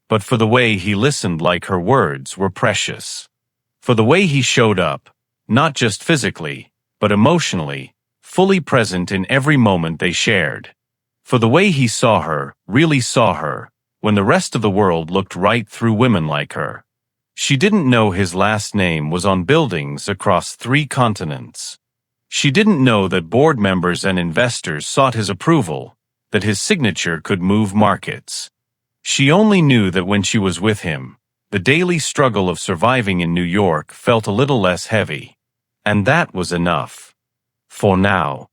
but for the way he listened like her words were precious. For the way he showed up, not just physically, but emotionally, fully present in every moment they shared. For the way he saw her, really saw her, when the rest of the world looked right through women like her. She didn't know his last name was on buildings across 3 continents. She didn't know that board members and investors sought his approval, that his signature could move markets. She only knew that when she was with him, the daily struggle of surviving in New York felt a little less heavy. And that was enough. For now.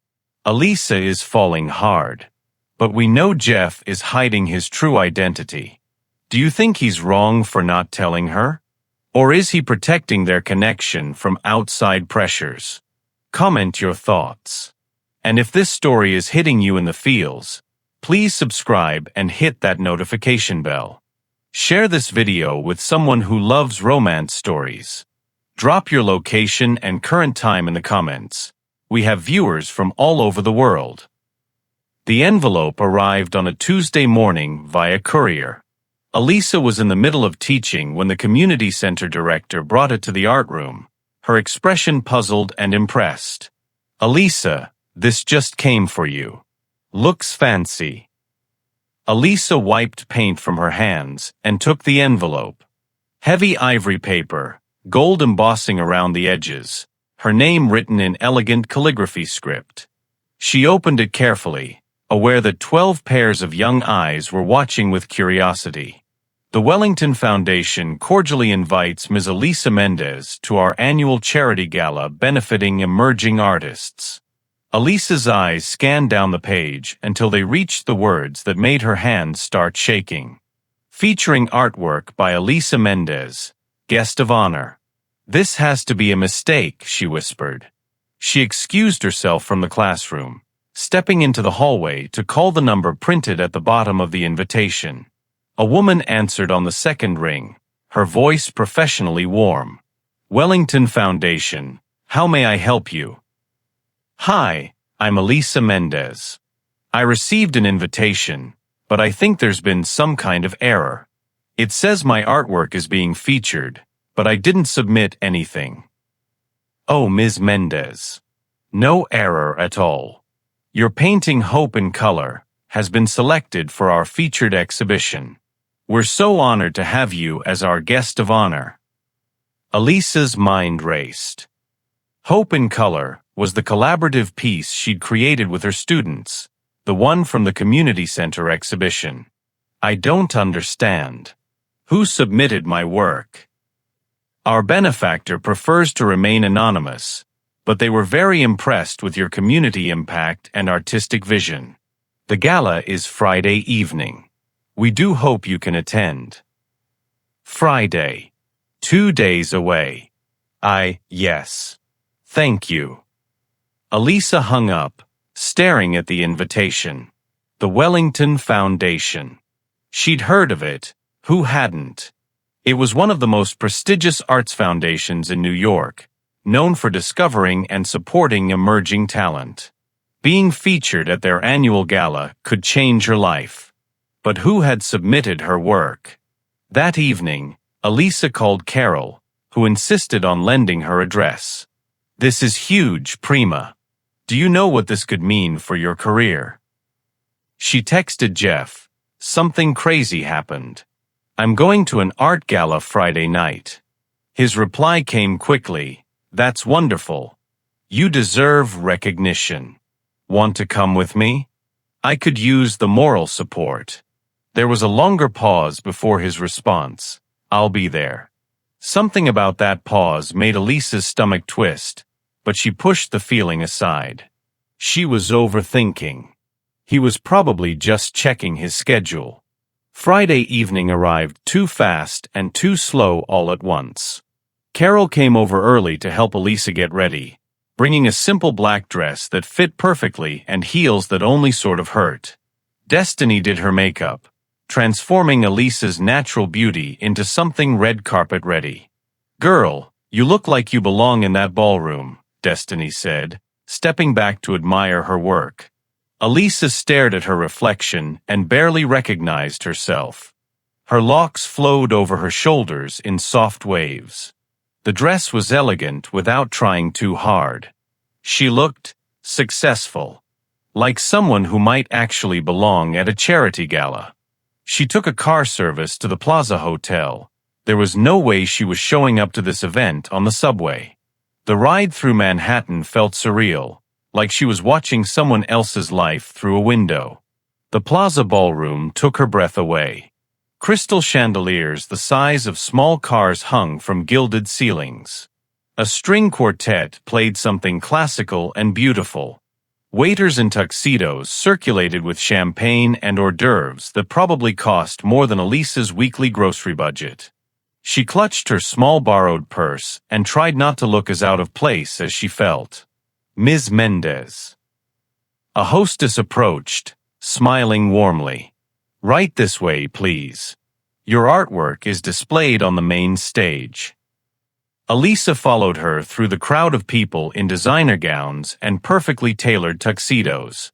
Elisa is falling hard. But we know Jeff is hiding his true identity. Do you think he's wrong for not telling her? Or is he protecting their connection from outside pressures? Comment your thoughts. And if this story is hitting you in the feels, please subscribe and hit that notification bell. Share this video with someone who loves romance stories. Drop your location and current time in the comments. We have viewers from all over the world. The envelope arrived on a Tuesday morning via courier. Elisa was in the middle of teaching when the community center director brought it to the art room, her expression puzzled and impressed. "Elisa, this just came for you. Looks fancy." Elisa wiped paint from her hands and took the envelope. Heavy ivory paper, gold embossing around the edges, her name written in elegant calligraphy script. She opened it carefully, aware that 12 pairs of young eyes were watching with curiosity. The Wellington Foundation cordially invites Ms. Elisa Mendez to our annual charity gala benefiting emerging artists. Elisa's eyes scanned down the page until they reached the words that made her hands start shaking. Featuring artwork by Elisa Mendez, guest of honor. "This has to be a mistake," she whispered. She excused herself from the classroom, stepping into the hallway to call the number printed at the bottom of the invitation. A woman answered on the second ring, her voice professionally warm. "Wellington Foundation, how may I help you?" "Hi, I'm Elisa Mendez. I received an invitation, but I think there's been some kind of error. It says my artwork is being featured, but I didn't submit anything." "Oh, Ms. Mendez. No error at all. Your painting Hope in Color has been selected for our featured exhibition. We're so honored to have you as our guest of honor." Elisa's mind raced. Hope in Color was the collaborative piece she'd created with her students, the one from the community center exhibition. "I don't understand. Who submitted my work?" "Our benefactor prefers to remain anonymous, but they were very impressed with your community impact and artistic vision. The gala is Friday evening. We do hope you can attend." Friday. 2 days away. Yes. Thank you. Elisa hung up, staring at the invitation. The Wellington Foundation. She'd heard of it. Who hadn't? It was one of the most prestigious arts foundations in New York, known for discovering and supporting emerging talent. Being featured at their annual gala could change her life. But who had submitted her work? That evening, Elisa called Carol, who insisted on lending her address. "This is huge, Prima. Do you know what this could mean for your career?" She texted Jeff, "Something crazy happened. I'm going to an art gala Friday night." His reply came quickly, "That's wonderful. You deserve recognition. Want to come with me? I could use the moral support." There was a longer pause before his response, "I'll be there." Something about that pause made Elisa's stomach twist, but she pushed the feeling aside. She was overthinking. He was probably just checking his schedule. Friday evening arrived too fast and too slow all at once. Carol came over early to help Elisa get ready, bringing a simple black dress that fit perfectly and heels that only sort of hurt. Destiny did her makeup, transforming Elisa's natural beauty into something red carpet ready. "Girl, you look like you belong in that ballroom," Destiny said, stepping back to admire her work. Elisa stared at her reflection and barely recognized herself. Her locks flowed over her shoulders in soft waves. The dress was elegant without trying too hard. She looked successful, like someone who might actually belong at a charity gala. She took a car service to the Plaza Hotel. There was no way she was showing up to this event on the subway. The ride through Manhattan felt surreal, like she was watching someone else's life through a window. The Plaza Ballroom took her breath away. Crystal chandeliers the size of small cars hung from gilded ceilings. A string quartet played something classical and beautiful. Waiters in tuxedos circulated with champagne and hors d'oeuvres that probably cost more than Elisa's weekly grocery budget. She clutched her small borrowed purse and tried not to look as out of place as she felt. Ms. Mendez. A hostess approached, smiling warmly. "Right this way, please. Your artwork is displayed on the main stage." Elisa followed her through the crowd of people in designer gowns and perfectly tailored tuxedos.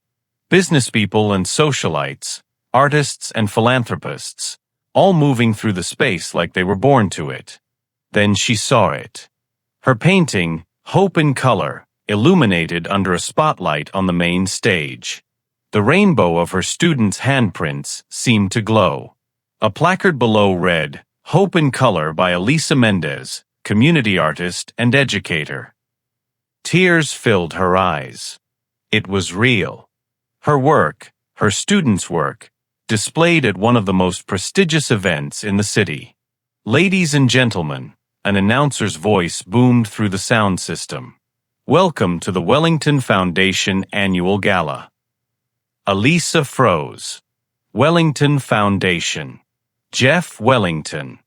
Businesspeople and socialites, artists and philanthropists, all moving through the space like they were born to it. Then she saw it. Her painting, Hope in Color, illuminated under a spotlight on the main stage. The rainbow of her students' handprints seemed to glow. A placard below read, "Hope in Color" by Elisa Mendez, community artist and educator. Tears filled her eyes. It was real. Her work, her students' work, displayed at one of the most prestigious events in the city. "Ladies and gentlemen," an announcer's voice boomed through the sound system. "Welcome to the Wellington Foundation Annual Gala." Elisa froze. Wellington Foundation. Jeff Wellington.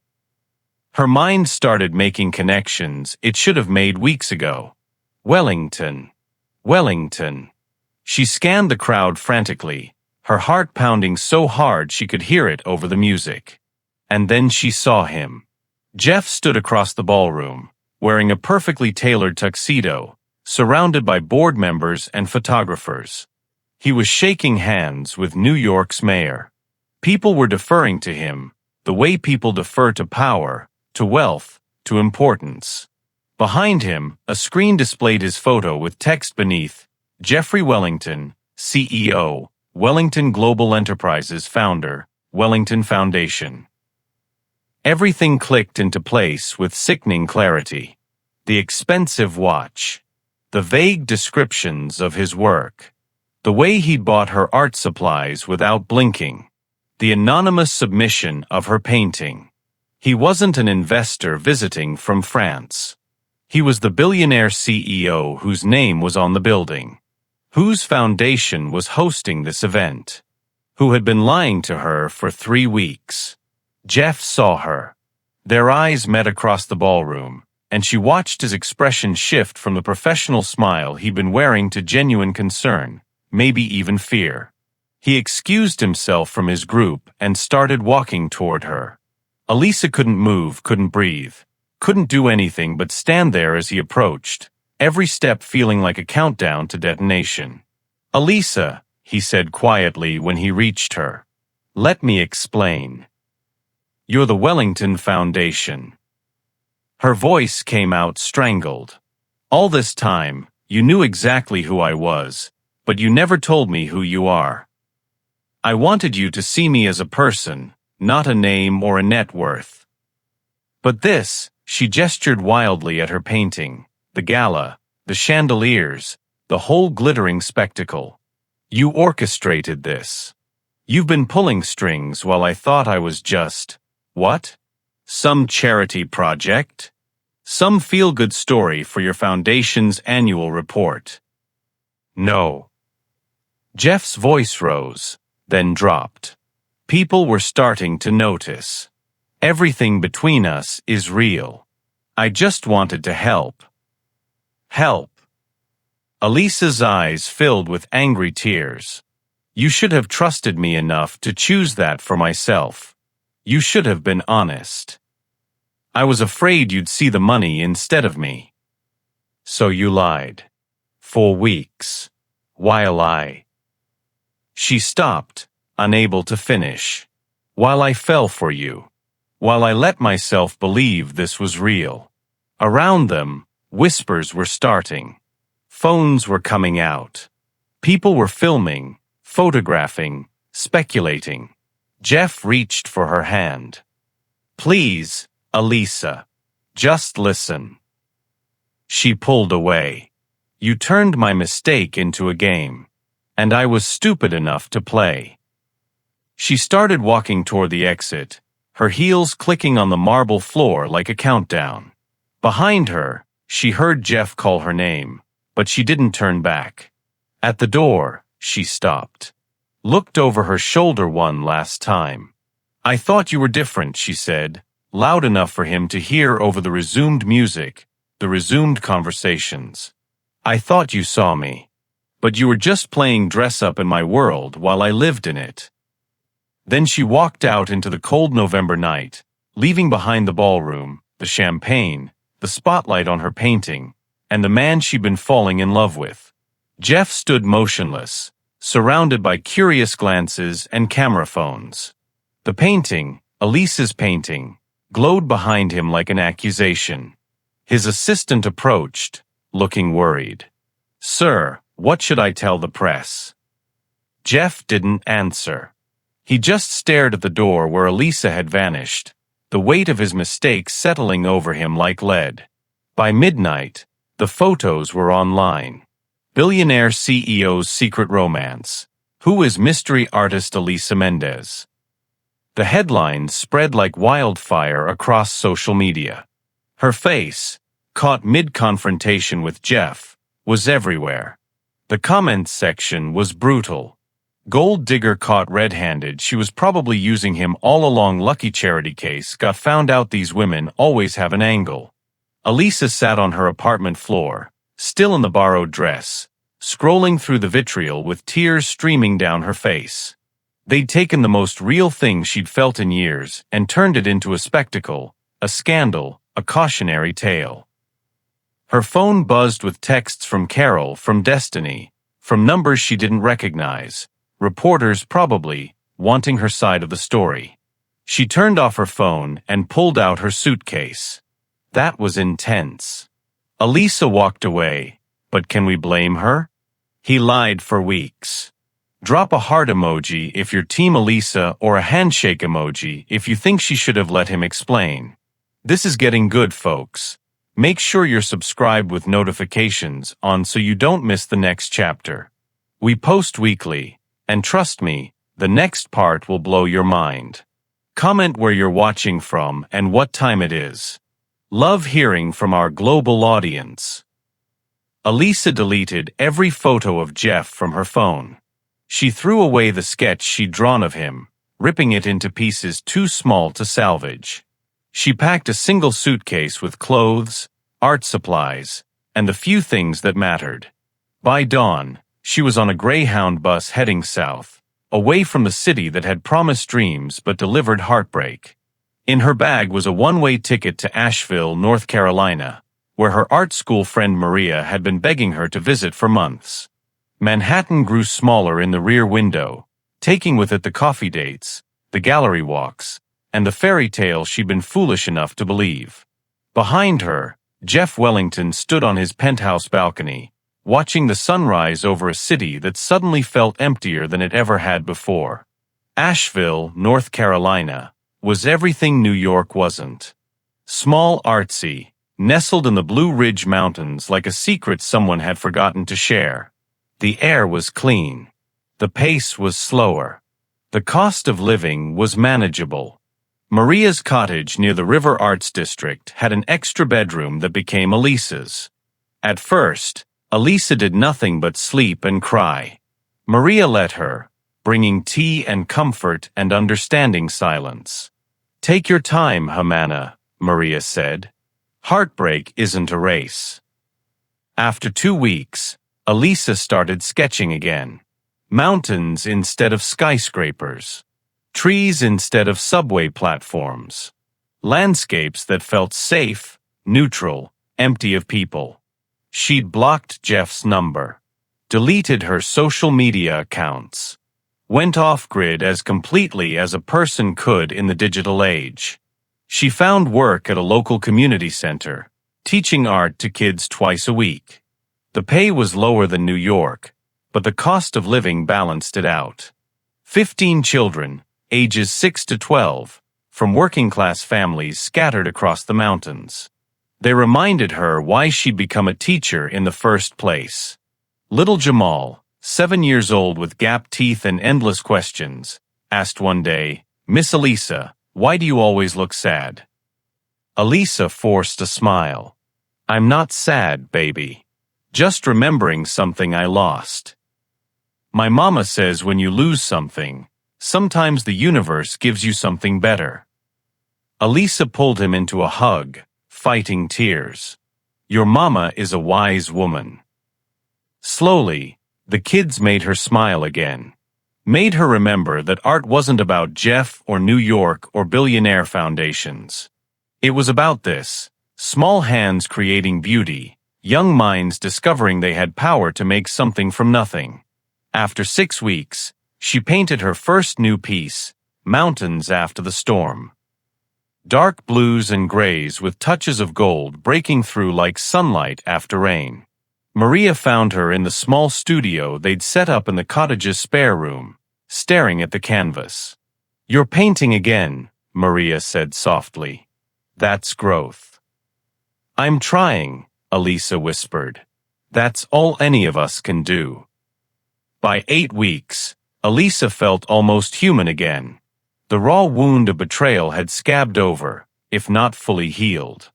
Her mind started making connections it should have made weeks ago. Wellington. Wellington. She scanned the crowd frantically, her heart pounding so hard she could hear it over the music. And then she saw him. Jeff stood across the ballroom, wearing a perfectly tailored tuxedo, surrounded by board members and photographers. He was shaking hands with New York's mayor. People were deferring to him, the way people defer to power, to wealth, to importance. Behind him, a screen displayed his photo with text beneath, "Jeffrey Wellington, CEO, Wellington Global Enterprises founder, Wellington Foundation." Everything clicked into place with sickening clarity. The expensive watch. The vague descriptions of his work. The way he'd bought her art supplies without blinking. The anonymous submission of her painting. He wasn't an investor visiting from France. He was the billionaire CEO whose name was on the building. Whose foundation was hosting this event. Who had been lying to her for 3 weeks. Jeff saw her. Their eyes met across the ballroom, and she watched his expression shift from the professional smile he'd been wearing to genuine concern, maybe even fear. He excused himself from his group and started walking toward her. Elisa couldn't move, couldn't breathe, couldn't do anything but stand there as he approached, every step feeling like a countdown to detonation. "Elisa," he said quietly when he reached her. "Let me explain. You're the Wellington Foundation." Her voice came out strangled. "All this time, you knew exactly who I was, but you never told me who you are. I wanted you to see me as a person, not a name or a net worth. But this," she gestured wildly at her painting, the gala, the chandeliers, the whole glittering spectacle. "You orchestrated this. You've been pulling strings while I thought I was just, what? Some charity project? Some feel-good story for your foundation's annual report." "No." Jeff's voice rose, then dropped. "People were starting to notice. Everything between us is real. I just wanted to help." "Help." Elisa's eyes filled with angry tears. "You should have trusted me enough to choose that for myself. You should have been honest. I was afraid you'd see the money instead of me. So you lied. For weeks. While I—" She stopped, unable to finish. "While I fell for you. While I let myself believe this was real." Around them, whispers were starting. Phones were coming out. People were filming, photographing, speculating. Jeff reached for her hand. "Please, Elisa. Just listen." She pulled away. "You turned my mistake into a game. And I was stupid enough to play." She started walking toward the exit, her heels clicking on the marble floor like a countdown. Behind her, she heard Jeff call her name, but she didn't turn back. At the door, she stopped. Looked over her shoulder one last time. "I thought you were different," she said, loud enough for him to hear over the resumed music, the resumed conversations. "I thought you saw me. But you were just playing dress-up in my world while I lived in it." Then she walked out into the cold November night, leaving behind the ballroom, the champagne, the spotlight on her painting, and the man she'd been falling in love with. Jeff stood motionless, surrounded by curious glances and camera phones. The painting, Elisa's painting, glowed behind him like an accusation. His assistant approached, looking worried. "Sir, what should I tell the press?" Jeff didn't answer. He just stared at the door where Elisa had vanished, the weight of his mistake settling over him like lead. By midnight, the photos were online. Billionaire CEO's secret romance. Who is mystery artist Elisa Mendez? The headlines spread like wildfire across social media. Her face, caught mid-confrontation with Jeff, was everywhere. The comments section was brutal. "Gold digger caught red-handed. She was probably using him all along. Lucky charity case. Got found out. These women always have an angle." Elisa sat on her apartment floor, still in the borrowed dress, scrolling through the vitriol with tears streaming down her face. They'd taken the most real thing she'd felt in years and turned it into a spectacle, a scandal, a cautionary tale. Her phone buzzed with texts from Carol, from Destiny, from numbers she didn't recognize, reporters probably, wanting her side of the story. She turned off her phone and pulled out her suitcase. That was intense. Elisa walked away, but can we blame her? He lied for weeks. Drop a heart emoji if you're Team Elisa or a handshake emoji if you think she should have let him explain. This is getting good, folks. Make sure you're subscribed with notifications on so you don't miss the next chapter. We post weekly, and trust me, the next part will blow your mind. Comment where you're watching from and what time it is. Love hearing from our global audience. Elisa deleted every photo of Jeff from her phone. She threw away the sketch she'd drawn of him, ripping it into pieces too small to salvage. She packed a single suitcase with clothes, art supplies, and the few things that mattered. By dawn, she was on a Greyhound bus heading south, away from the city that had promised dreams but delivered heartbreak. In her bag was a one-way ticket to Asheville, North Carolina, where her art school friend Maria had been begging her to visit for months. Manhattan grew smaller in the rear window, taking with it the coffee dates, the gallery walks, and the fairy tale she'd been foolish enough to believe. Behind her, Jeff Wellington stood on his penthouse balcony, watching the sunrise over a city that suddenly felt emptier than it ever had before. Asheville, North Carolina, was everything New York wasn't. Small, artsy, nestled in the Blue Ridge Mountains like a secret someone had forgotten to share. The air was clean. The pace was slower. The cost of living was manageable. Maria's cottage near the River Arts District had an extra bedroom that became Elisa's. At first, Elisa did nothing but sleep and cry. Maria let her, bringing tea and comfort and understanding silence. "Take your time, Hamana," Maria said. "Heartbreak isn't a race." After 2 weeks, Elisa started sketching again. Mountains instead of skyscrapers. Trees instead of subway platforms. Landscapes that felt safe, neutral, empty of people. She'd blocked Jeff's number. Deleted her social media accounts. Went off-grid as completely as a person could in the digital age. She found work at a local community center, teaching art to kids twice a week. The pay was lower than New York, but the cost of living balanced it out. 15 children, ages 6 to 12, from working-class families scattered across the mountains. They reminded her why she'd become a teacher in the first place. Little Jamal, 7 years old with gap teeth and endless questions, asked one day, "Miss Elisa, why do you always look sad?" Elisa forced a smile. "I'm not sad, baby. Just remembering something I lost. My mama says when you lose something, sometimes the universe gives you something better." Elisa pulled him into a hug, fighting tears. "Your mama is a wise woman." Slowly, the kids made her smile again. Made her remember that art wasn't about Jeff or New York or billionaire foundations. It was about this, small hands creating beauty, young minds discovering they had power to make something from nothing. After 6 weeks, she painted her first new piece, Mountains After the Storm. Dark blues and grays with touches of gold breaking through like sunlight after rain. Maria found her in the small studio they'd set up in the cottage's spare room, staring at the canvas. "You're painting again," Maria said softly. "That's growth." "I'm trying," Elisa whispered. "That's all any of us can do." By 8 weeks, Elisa felt almost human again. The raw wound of betrayal had scabbed over, if not fully healed.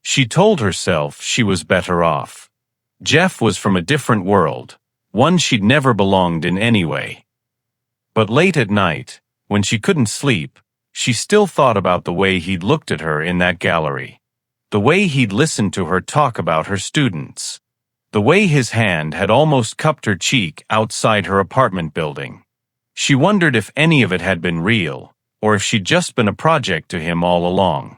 She told herself she was better off. Jeff was from a different world, one she'd never belonged in anyway. But late at night, when she couldn't sleep, she still thought about the way he'd looked at her in that gallery. The way he'd listened to her talk about her students. The way his hand had almost cupped her cheek outside her apartment building. She wondered if any of it had been real, or if she'd just been a project to him all along.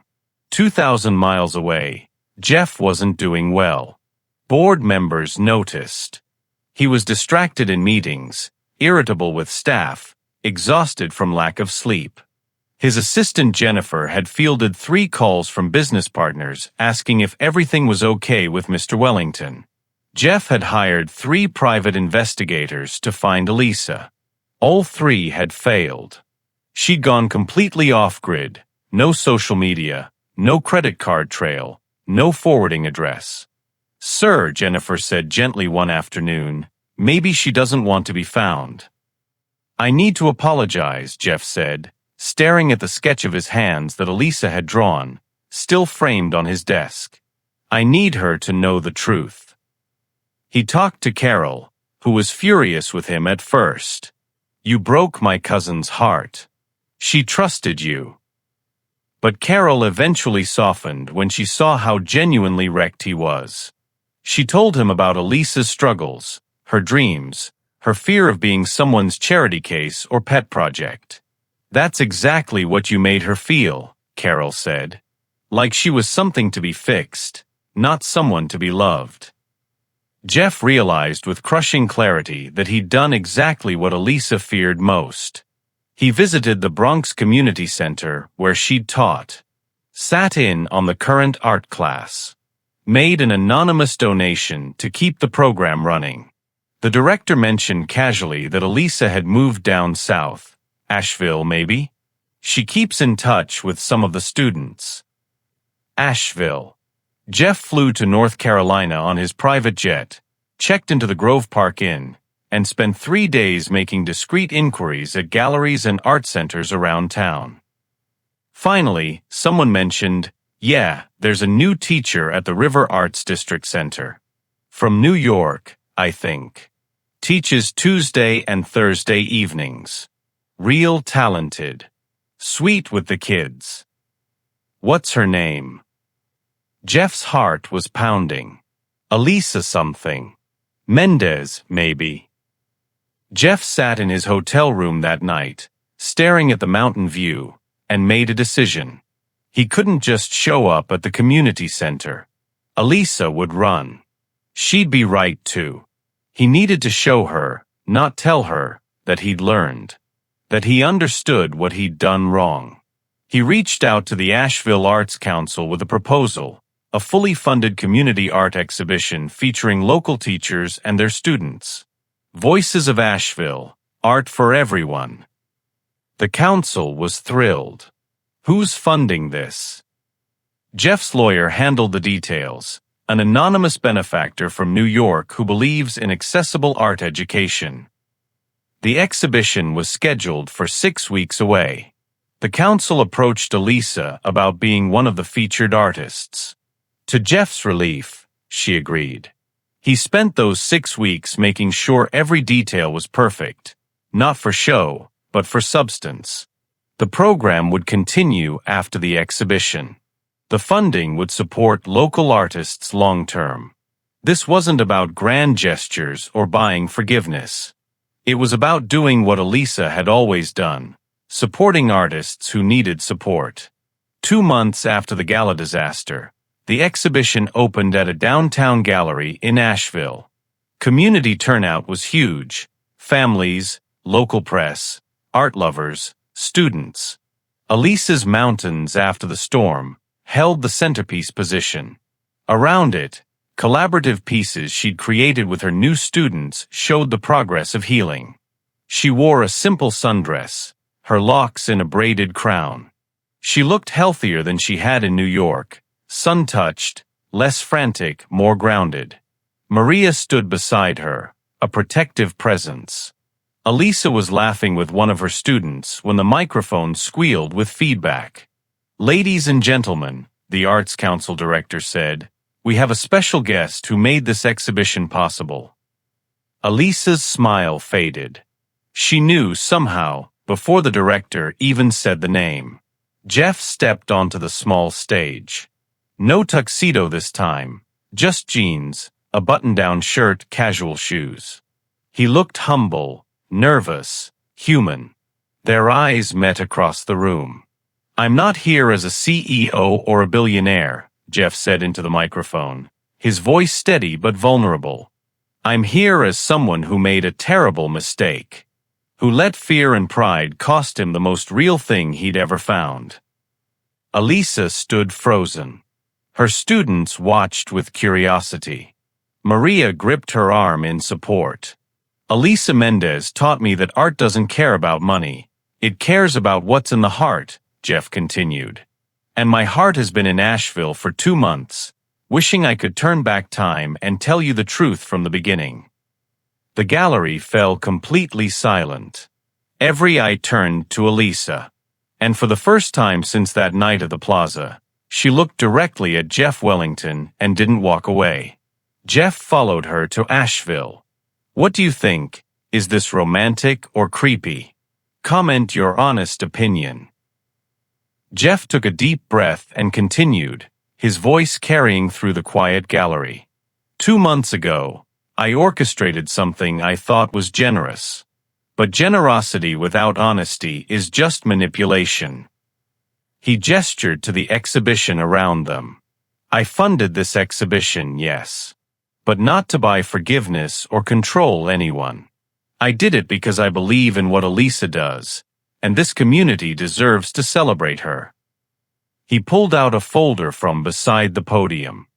2,000 miles away, Jeff wasn't doing well. Board members noticed. He was distracted in meetings, irritable with staff, exhausted from lack of sleep. His assistant Jennifer had fielded 3 calls from business partners asking if everything was okay with Mr. Wellington. Jeff had hired 3 private investigators to find Elisa. All three had failed. She'd gone completely off-grid, no social media, no credit card trail, no forwarding address. "Sir," Jennifer said gently one afternoon, "maybe she doesn't want to be found." "I need to apologize," Jeff said, staring at the sketch of his hands that Elisa had drawn, still framed on his desk. "I need her to know the truth." He talked to Carol, who was furious with him at first. "You broke my cousin's heart. She trusted you." But Carol eventually softened when she saw how genuinely wrecked he was. She told him about Elisa's struggles, her dreams, her fear of being someone's charity case or pet project. "That's exactly what you made her feel," Carol said. "Like she was something to be fixed, not someone to be loved." Jeff realized with crushing clarity that he'd done exactly what Elisa feared most. He visited the Bronx Community Center where she'd taught, sat in on the current art class, made an anonymous donation to keep the program running. The director mentioned casually that Elisa had moved down south, Asheville maybe? "She keeps in touch with some of the students." Asheville. Jeff flew to North Carolina on his private jet, checked into the Grove Park Inn, and spent 3 days making discreet inquiries at galleries and art centers around town. Finally, someone mentioned, "Yeah, there's a new teacher at the River Arts District Center. From New York, I think. Teaches Tuesday and Thursday evenings. Real talented. Sweet with the kids. What's her name?" Jeff's heart was pounding. Elisa something. Mendez, maybe. Jeff sat in his hotel room that night, staring at the mountain view, and made a decision. He couldn't just show up at the community center. Elisa would run. She'd be right too. He needed to show her, not tell her, that he'd learned. That he understood what he'd done wrong. He reached out to the Asheville Arts Council with a proposal, a fully funded community art exhibition featuring local teachers and their students. Voices of Asheville, art for everyone. The council was thrilled. Who's funding this? Jeff's lawyer handled the details, an anonymous benefactor from New York who believes in accessible art education. The exhibition was scheduled for 6 weeks away. The council approached Elisa about being one of the featured artists. To Jeff's relief, she agreed. He spent those 6 weeks making sure every detail was perfect, not for show, but for substance. The program would continue after the exhibition. The funding would support local artists long-term. This wasn't about grand gestures or buying forgiveness. It was about doing what Elisa had always done, supporting artists who needed support. 2 months after the gala disaster, the exhibition opened at a downtown gallery in Asheville. Community turnout was huge. Families, local press, art lovers, students. Elisa's Mountains After the Storm held the centerpiece position. Around it, collaborative pieces she'd created with her new students showed the progress of healing. She wore a simple sundress, her locks in a braided crown. She looked healthier than she had in New York, sun-touched, less frantic, more grounded. Maria stood beside her, a protective presence. Elisa was laughing with one of her students when the microphone squealed with feedback. "Ladies and gentlemen," the Arts Council director said, "we have a special guest who made this exhibition possible." Elisa's smile faded. She knew somehow, before the director even said the name. Jeff stepped onto the small stage. No tuxedo this time, just jeans, a button-down shirt, casual shoes. He looked humble, nervous, human. Their eyes met across the room. "I'm not here as a CEO or a billionaire," Jeff said into the microphone, his voice steady but vulnerable. "I'm here as someone who made a terrible mistake, who let fear and pride cost him the most real thing he'd ever found." Elisa stood frozen. Her students watched with curiosity. Maria gripped her arm in support. Elisa Mendez taught me that art doesn't care about money. It cares about what's in the heart, Jeff continued. And my heart has been in Asheville for 2 months, wishing I could turn back time and tell you the truth from the beginning. The gallery fell completely silent. Every eye turned to Elisa. And for the first time since that night at the plaza, she looked directly at Jeff Wellington and didn't walk away. Jeff followed her to Asheville. What do you think? Is this romantic or creepy? Comment your honest opinion. Jeff took a deep breath and continued, his voice carrying through the quiet gallery. 2 months ago, I orchestrated something I thought was generous. But generosity without honesty is just manipulation. He gestured to the exhibition around them. I funded this exhibition, yes. But not to buy forgiveness or control anyone. I did it because I believe in what Elisa does, and this community deserves to celebrate her. He pulled out a folder from beside the podium.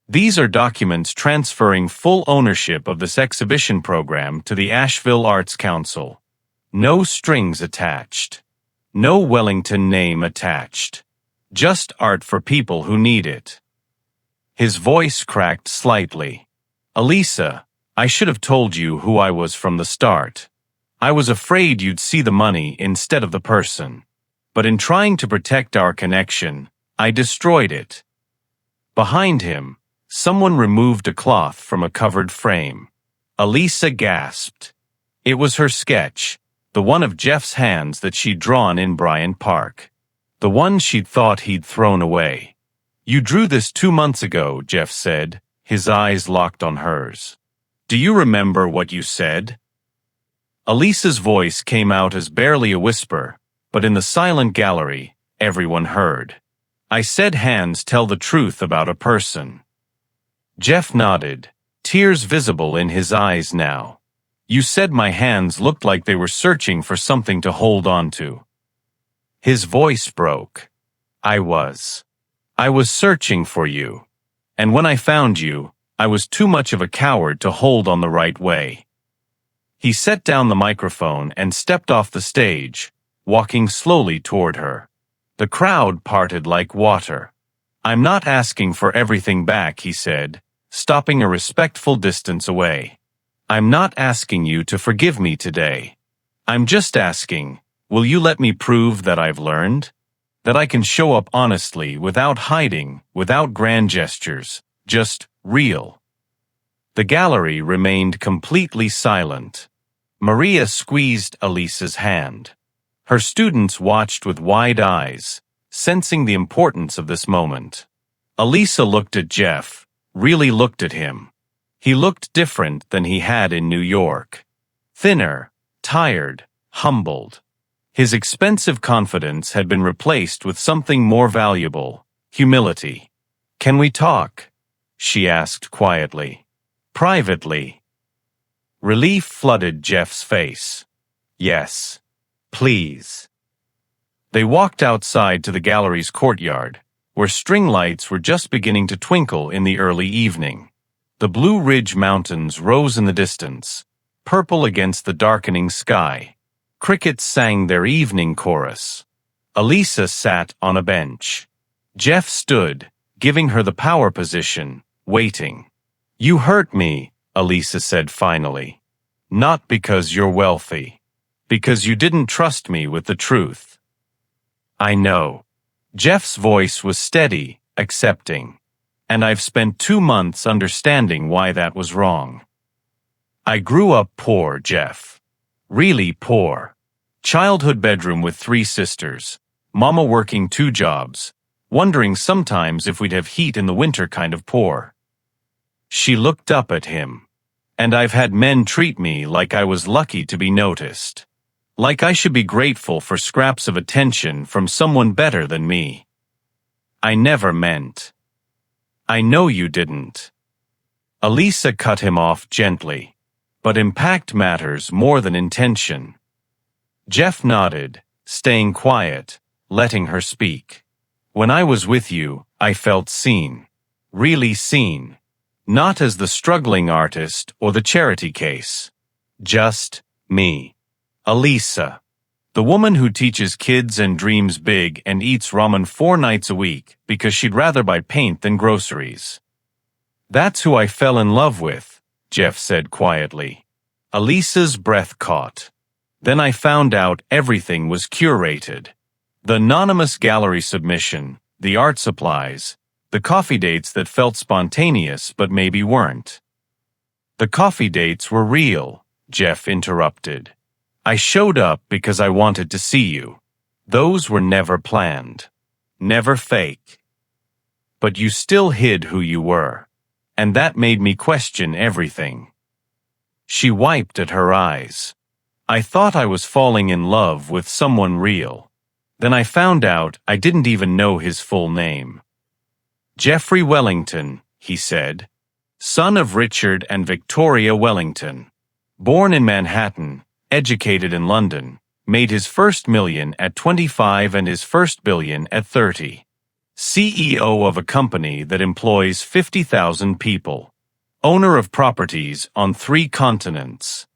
These are documents transferring full ownership of this exhibition program to the Asheville Arts Council. No strings attached. No Wellington name attached. Just art for people who need it. His voice cracked slightly. Elisa, I should have told you who I was from the start. I was afraid you'd see the money instead of the person. But in trying to protect our connection, I destroyed it. Behind him, someone removed a cloth from a covered frame. Elisa gasped. It was her sketch, the one of Jeff's hands that she'd drawn in Bryant Park. The one she'd thought he'd thrown away. You drew this 2 months ago, Jeff said, his eyes locked on hers. Do you remember what you said? Elisa's voice came out as barely a whisper, but in the silent gallery, everyone heard. I said hands tell the truth about a person. Jeff nodded, tears visible in his eyes now. You said my hands looked like they were searching for something to hold on to. His voice broke. I was searching for you. And when I found you, I was too much of a coward to hold on the right way. He set down the microphone and stepped off the stage, walking slowly toward her. The crowd parted like water. I'm not asking for everything back, he said, stopping a respectful distance away. I'm not asking you to forgive me today. I'm just asking, will you let me prove that I've learned? That I can show up honestly, without hiding, without grand gestures, just real. The gallery remained completely silent. Maria squeezed Elisa's hand. Her students watched with wide eyes, sensing the importance of this moment. Elisa looked at Jeff, really looked at him. He looked different than he had in New York. Thinner, tired, humbled. His expensive confidence had been replaced with something more valuable, humility. Can we talk? She asked quietly. Privately. Relief flooded Jeff's face. Yes. Please. They walked outside to the gallery's courtyard, where string lights were just beginning to twinkle in the early evening. The Blue Ridge Mountains rose in the distance, purple against the darkening sky. Crickets sang their evening chorus. Elisa sat on a bench. Jeff stood, giving her the power position, waiting. You hurt me, Elisa said finally. Not because you're wealthy. Because you didn't trust me with the truth. I know. Jeff's voice was steady, accepting. And I've spent 2 months understanding why that was wrong. I grew up poor, Jeff. Really poor. Childhood bedroom with 3 sisters. Mama working 2 jobs. Wondering sometimes if we'd have heat in the winter kind of poor. She looked up at him. And I've had men treat me like I was lucky to be noticed. Like I should be grateful for scraps of attention from someone better than me. I never meant. I know you didn't. Elisa cut him off gently. But impact matters more than intention. Jeff nodded, staying quiet, letting her speak. When I was with you, I felt seen. Really seen. Not as the struggling artist or the charity case. Just me. Elisa. The woman who teaches kids and dreams big and eats ramen 4 nights a week because she'd rather buy paint than groceries. That's who I fell in love with, Jeff said quietly. Elisa's breath caught. Then I found out everything was curated. The anonymous gallery submission, the art supplies, the coffee dates that felt spontaneous but maybe weren't. The coffee dates were real, Jeff interrupted. I showed up because I wanted to see you. Those were never planned. Never fake. But you still hid who you were. And that made me question everything. She wiped at her eyes. I thought I was falling in love with someone real. Then I found out I didn't even know his full name. Jeffrey Wellington, he said. Son of Richard and Victoria Wellington. Born in Manhattan, educated in London, made his first million at 25 and his first billion at 30. CEO of a company that employs 50,000 people. Owner of properties on 3 continents.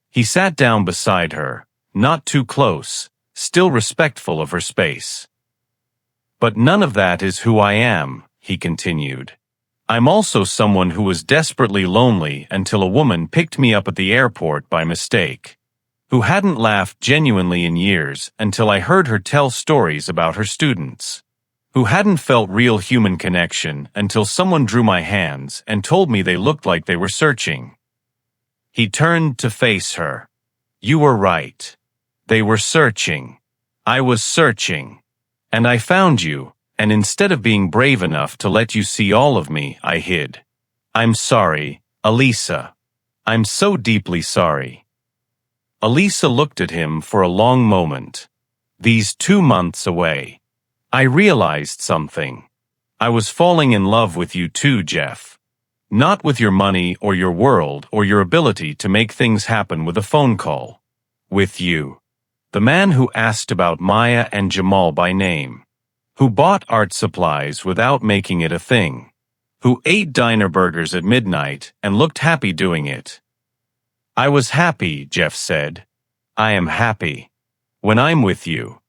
He sat down beside her, not too close, still respectful of her space. But none of that is who I am, he continued. I'm also someone who was desperately lonely until a woman picked me up at the airport by mistake. Who hadn't laughed genuinely in years until I heard her tell stories about her students. Who hadn't felt real human connection until someone drew my hands and told me they looked like they were searching. He turned to face her. You were right. They were searching. I was searching. And I found you, and instead of being brave enough to let you see all of me, I hid. I'm sorry, Elisa. I'm so deeply sorry. Elisa looked at him for a long moment. These 2 months away. I realized something. I was falling in love with you too, Jeff. Not with your money or your world or your ability to make things happen with a phone call. With you. The man who asked about Maya and Jamal by name. Who bought art supplies without making it a thing. Who ate diner burgers at midnight and looked happy doing it. I was happy, Jeff said. I am happy. When I'm with you.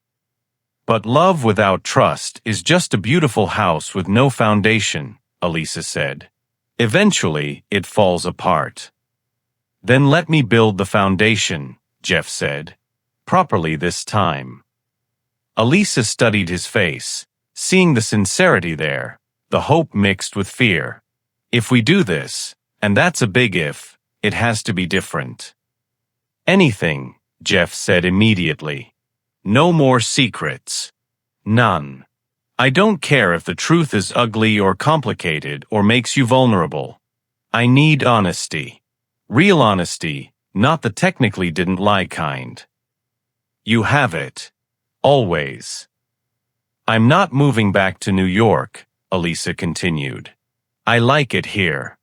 But love without trust is just a beautiful house with no foundation, Elisa said. Eventually, it falls apart. Then let me build the foundation, Jeff said. Properly this time. Elisa studied his face, seeing the sincerity there, the hope mixed with fear. If we do this, and that's a big if, it has to be different. Anything, Jeff said immediately. No more secrets. None. I don't care if the truth is ugly or complicated or makes you vulnerable. I need honesty. Real honesty, not the technically didn't lie kind. You have it. Always. I'm not moving back to New York, Elisa continued. I like it here.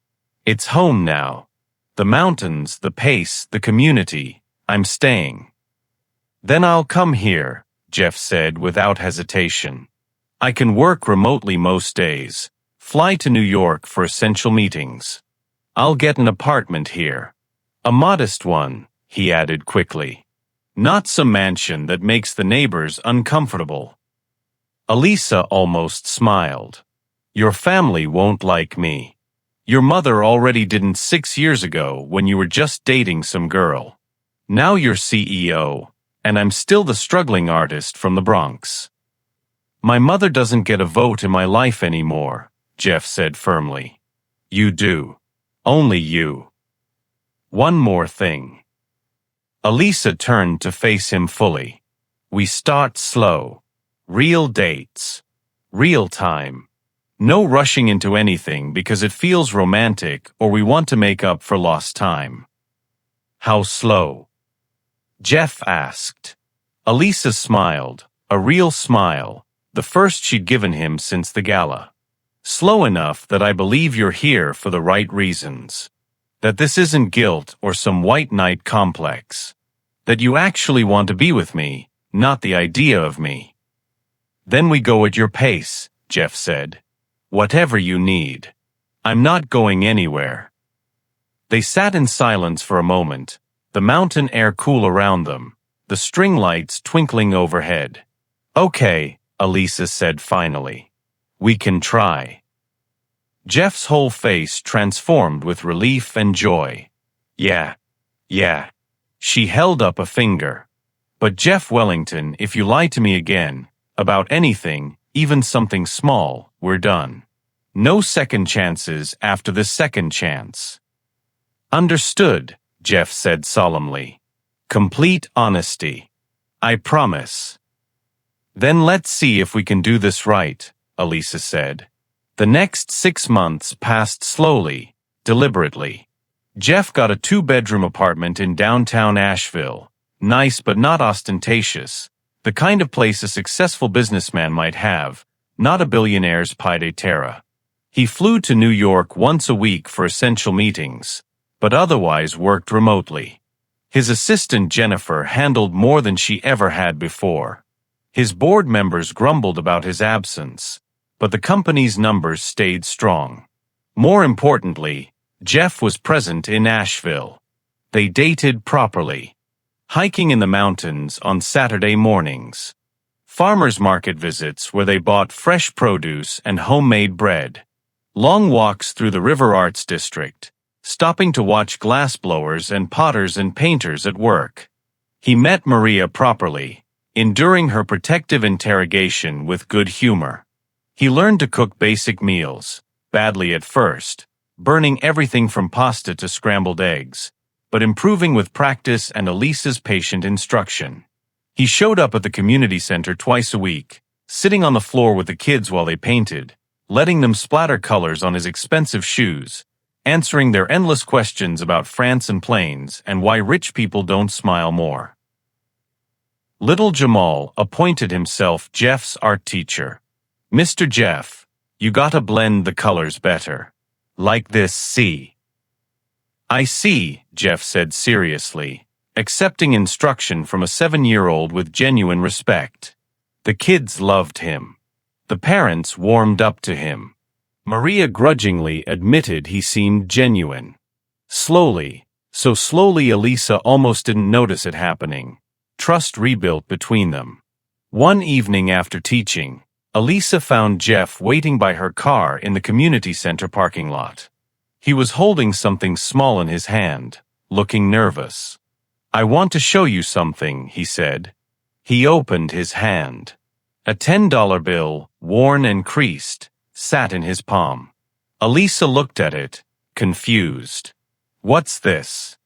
It's home now. The mountains, the pace, the community. I'm staying. Then I'll come here, Jeff said without hesitation. I can work remotely most days, fly to New York for essential meetings. I'll get an apartment here. A modest one, he added quickly. Not some mansion that makes the neighbors uncomfortable. Elisa almost smiled. Your family won't like me. Your mother already didn't 6 years ago when you were just dating some girl. Now you're CEO, and I'm still the struggling artist from the Bronx. My mother doesn't get a vote in my life anymore, Jeff said firmly. You do. Only you. One more thing. Elisa turned to face him fully. We start slow. Real dates. Real time. No rushing into anything because it feels romantic or we want to make up for lost time. How slow? Jeff asked. Elisa smiled, a real smile. The first she'd given him since the gala. Slow enough that I believe you're here for the right reasons. That this isn't guilt or some white knight complex. That you actually want to be with me, not the idea of me. Then we go at your pace, Jeff said. Whatever you need. I'm not going anywhere. They sat in silence for a moment, the mountain air cool around them, the string lights twinkling overhead. "Okay," Elisa said finally. "We can try." Jeff's whole face transformed with relief and joy. Yeah. She held up a finger. "But Jeff Wellington, if you lie to me again, about anything, even something small, we're done. No second chances after the second chance." "Understood," Jeff said solemnly. "Complete honesty. I promise." "Then let's see if we can do this right," Elisa said. The next 6 months passed slowly, deliberately. Jeff got a 2-bedroom apartment in downtown Asheville. Nice but not ostentatious. The kind of place a successful businessman might have, not a billionaire's pied a terre. He flew to New York once a week for essential meetings, but otherwise worked remotely. His assistant Jennifer handled more than she ever had before. His board members grumbled about his absence, but the company's numbers stayed strong. More importantly, Jeff was present in Asheville. They dated properly. Hiking in the mountains on Saturday mornings. Farmers market visits where they bought fresh produce and homemade bread. Long walks through the River Arts District, stopping to watch glassblowers and potters and painters at work. He met Maria properly, enduring her protective interrogation with good humor. He learned to cook basic meals, badly at first, burning everything from pasta to scrambled eggs, but improving with practice and Elisa's patient instruction. He showed up at the community center twice a week, sitting on the floor with the kids while they painted, letting them splatter colors on his expensive shoes, answering their endless questions about France and planes and why rich people don't smile more. Little Jamal appointed himself Jeff's art teacher. "Mr. Jeff, you gotta blend the colors better. Like this, see." "I see," Jeff said seriously, accepting instruction from a 7-year-old with genuine respect. The kids loved him. The parents warmed up to him. Maria grudgingly admitted he seemed genuine. Slowly, so slowly Elisa almost didn't notice it happening. Trust rebuilt between them. One evening after teaching, Elisa found Jeff waiting by her car in the community center parking lot. He was holding something small in his hand, looking nervous. "I want to show you something," he said. He opened his hand. A $10 bill, worn and creased, sat in his palm. Elisa looked at it, confused. "What's this?"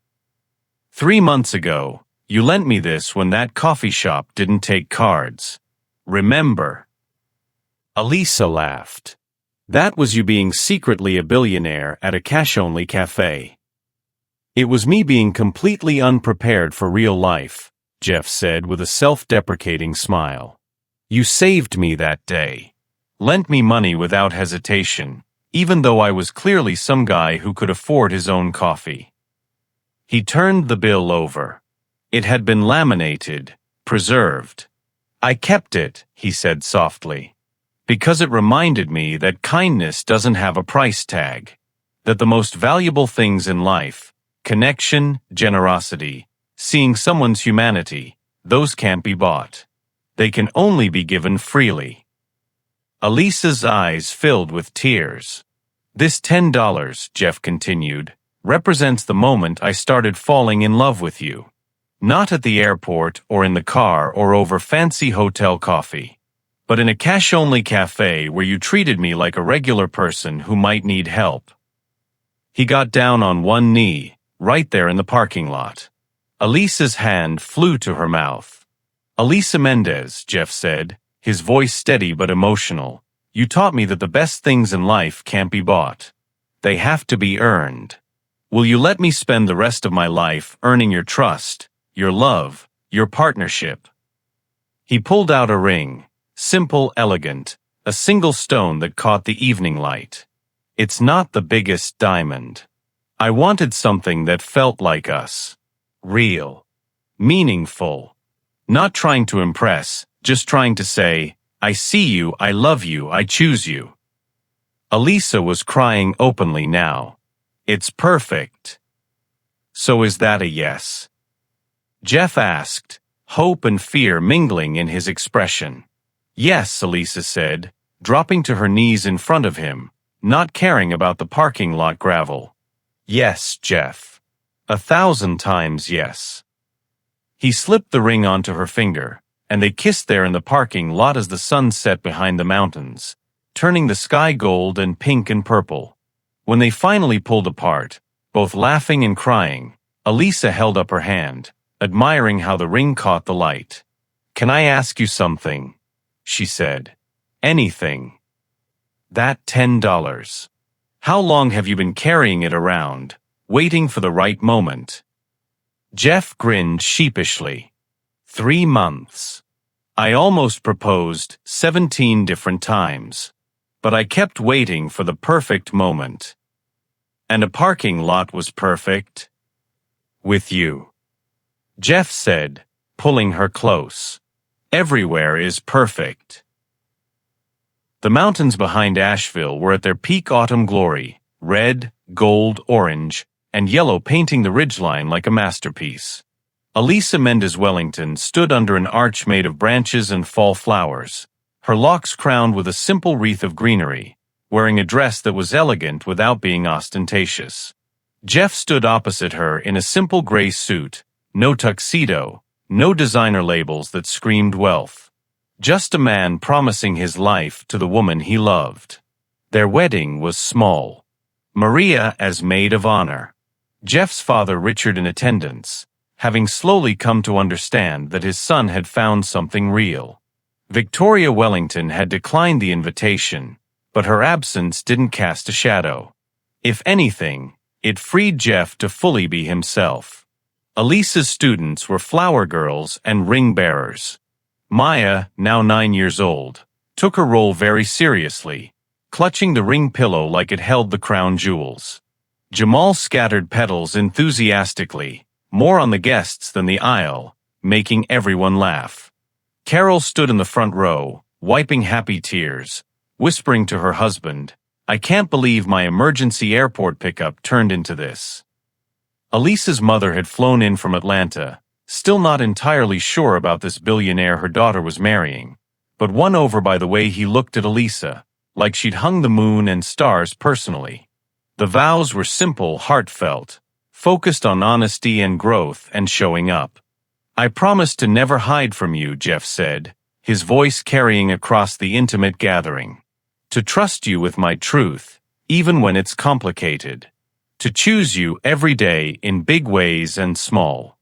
"3 months ago, you lent me this when that coffee shop didn't take cards. Remember?" Elisa laughed. "That was you being secretly a billionaire at a cash-only cafe." "It was me being completely unprepared for real life," Jeff said with a self-deprecating smile. "You saved me that day. Lent me money without hesitation, even though I was clearly some guy who could afford his own coffee." He turned the bill over. It had been laminated, preserved. "I kept it," he said softly, "because it reminded me that kindness doesn't have a price tag, that the most valuable things in life, connection, generosity, seeing someone's humanity, those can't be bought. They can only be given freely." Elisa's eyes filled with tears. "This $10, Jeff continued, represents the moment I started falling in love with you. Not at the airport or in the car or over fancy hotel coffee, but in a cash-only cafe where you treated me like a regular person who might need help." He got down on one knee, right there in the parking lot. Elisa's hand flew to her mouth. "Elisa Mendez," Jeff said, his voice steady but emotional, "you taught me that the best things in life can't be bought. They have to be earned. Will you let me spend the rest of my life earning your trust, your love, your partnership?" He pulled out a ring, simple, elegant, a single stone that caught the evening light. "It's not the biggest diamond. I wanted something that felt like us. Real. Meaningful. Not trying to impress, just trying to say, I see you, I love you, I choose you." Elisa was crying openly now. "It's perfect." "So is that a yes?" Jeff asked, hope and fear mingling in his expression. Yes, Elisa said, dropping to her knees in front of him, not caring about the parking lot gravel. Yes, Jeff. 1,000 times yes. He slipped the ring onto her finger, and they kissed there in the parking lot as the sun set behind the mountains, turning the sky gold and pink and purple. When they finally pulled apart, both laughing and crying, Elisa held up her hand, admiring how the ring caught the light. Can I ask you something? She said. Anything. That $10. How long have you been carrying it around, waiting for the right moment? Jeff grinned sheepishly. 3 months. I almost proposed 17 different times, but I kept waiting for the perfect moment. And a parking lot was perfect? With you. Jeff said, pulling her close. Everywhere is perfect. The mountains behind Asheville were at their peak autumn glory, red, gold, orange, and yellow painting the ridgeline like a masterpiece. Elisa Mendez Wellington stood under an arch made of branches and fall flowers, her locks crowned with a simple wreath of greenery, wearing a dress that was elegant without being ostentatious. Jeff stood opposite her in a simple gray suit, no tuxedo, no designer labels that screamed wealth. Just a man promising his life to the woman he loved. Their wedding was small. Maria as maid of honor. Jeff's father Richard in attendance, having slowly come to understand that his son had found something real. Victoria Wellington had declined the invitation, but her absence didn't cast a shadow. If anything, it freed Jeff to fully be himself. Elisa's students were flower girls and ring bearers. Maya, now 9 years old, took her role very seriously, clutching the ring pillow like it held the crown jewels. Jamal scattered petals enthusiastically, more on the guests than the aisle, making everyone laugh. Carol stood in the front row, wiping happy tears, whispering to her husband, I can't believe my emergency airport pickup turned into this. Elisa's mother had flown in from Atlanta, still not entirely sure about this billionaire her daughter was marrying, but won over by the way he looked at Elisa, like she'd hung the moon and stars personally. The vows were simple, heartfelt, focused on honesty and growth and showing up. I promise to never hide from you, Jeff said, his voice carrying across the intimate gathering. To trust you with my truth, even when it's complicated. To choose you every day in big ways and small.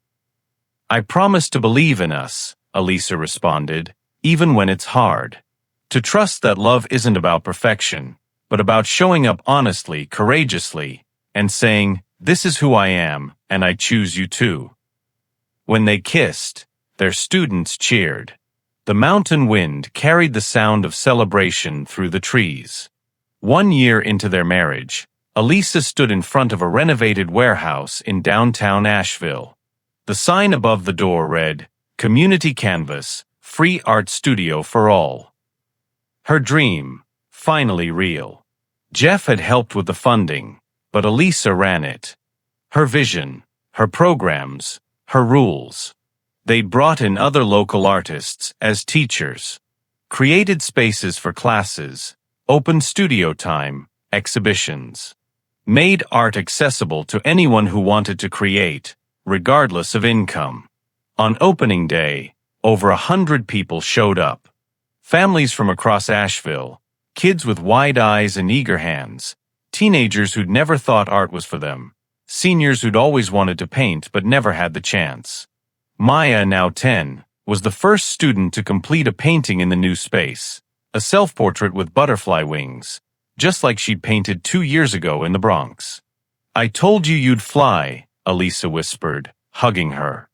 I promise to believe in us, Elisa responded, even when it's hard. To trust that love isn't about perfection, but about showing up honestly, courageously, and saying, this is who I am, and I choose you too. When they kissed, their students cheered. The mountain wind carried the sound of celebration through the trees. 1 year into their marriage, Elisa stood in front of a renovated warehouse in downtown Asheville. The sign above the door read, Community Canvas, Free Art Studio for All. Her dream, finally real. Jeff had helped with the funding, but Elisa ran it. Her vision, her programs, her rules. They'd brought in other local artists as teachers, created spaces for classes, opened studio time, exhibitions, made art accessible to anyone who wanted to create, regardless of income. On opening day, over 100 people showed up. Families from across Asheville, kids with wide eyes and eager hands, teenagers who'd never thought art was for them, seniors who'd always wanted to paint but never had the chance. Maya, now 10, was the first student to complete a painting in the new space, a self-portrait with butterfly wings, just like she'd painted 2 years ago in the Bronx. I told you you'd fly, Elisa whispered, hugging her.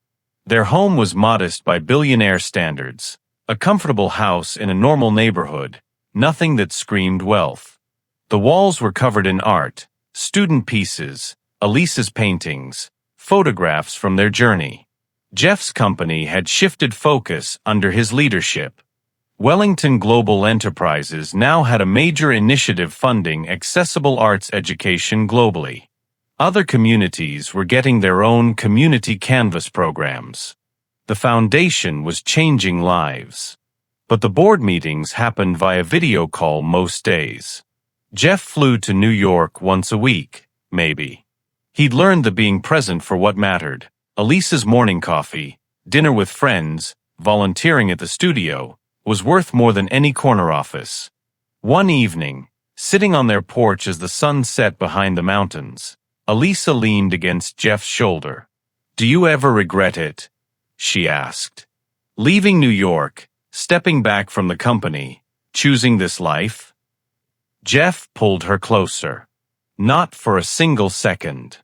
Their home was modest by billionaire standards, a comfortable house in a normal neighborhood, nothing that screamed wealth. The walls were covered in art, student pieces, Elisa's paintings, photographs from their journey. Jeff's company had shifted focus under his leadership. Wellington Global Enterprises now had a major initiative funding accessible arts education globally. Other communities were getting their own community canvas programs. The foundation was changing lives. But the board meetings happened via video call most days. Jeff flew to New York once a week, maybe. He'd learned that being present for what mattered, Elisa's morning coffee, dinner with friends, volunteering at the studio, was worth more than any corner office. One evening, sitting on their porch as the sun set behind the mountains, Elisa leaned against Jeff's shoulder. "Do you ever regret it?" she asked. "Leaving New York, stepping back from the company, choosing this life?" Jeff pulled her closer. "Not for a single second.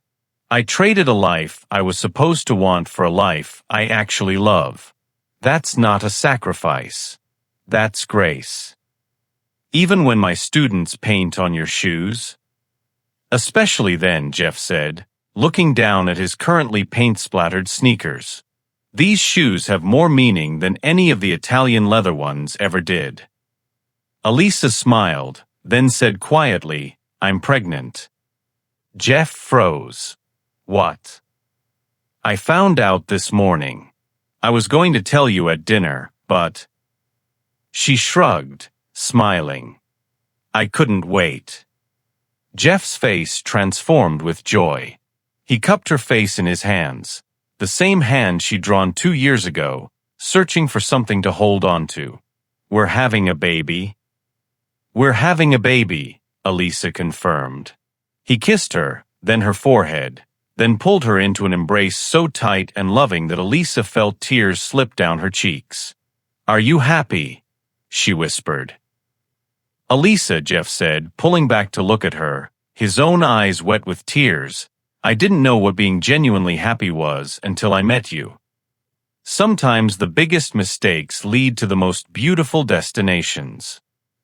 I traded a life I was supposed to want for a life I actually love. That's not a sacrifice. That's grace. Even when my students paint on your shoes?" "Especially then," Jeff said, looking down at his currently paint-splattered sneakers. "These shoes have more meaning than any of the Italian leather ones ever did." Elisa smiled, then said quietly, "I'm pregnant." Jeff froze. "What?" "I found out this morning. I was going to tell you at dinner, but—" She shrugged, smiling. "I couldn't wait." Jeff's face transformed with joy. He cupped her face in his hands, the same hand she'd drawn 2 years ago, searching for something to hold on to. "We're having a baby." "We're having a baby," Elisa confirmed. He kissed her, then her forehead, then pulled her into an embrace so tight and loving that Elisa felt tears slip down her cheeks. "Are you happy?" she whispered. "Elisa," Jeff said, pulling back to look at her, his own eyes wet with tears, "I didn't know what being genuinely happy was until I met you." Sometimes the biggest mistakes lead to the most beautiful destinations.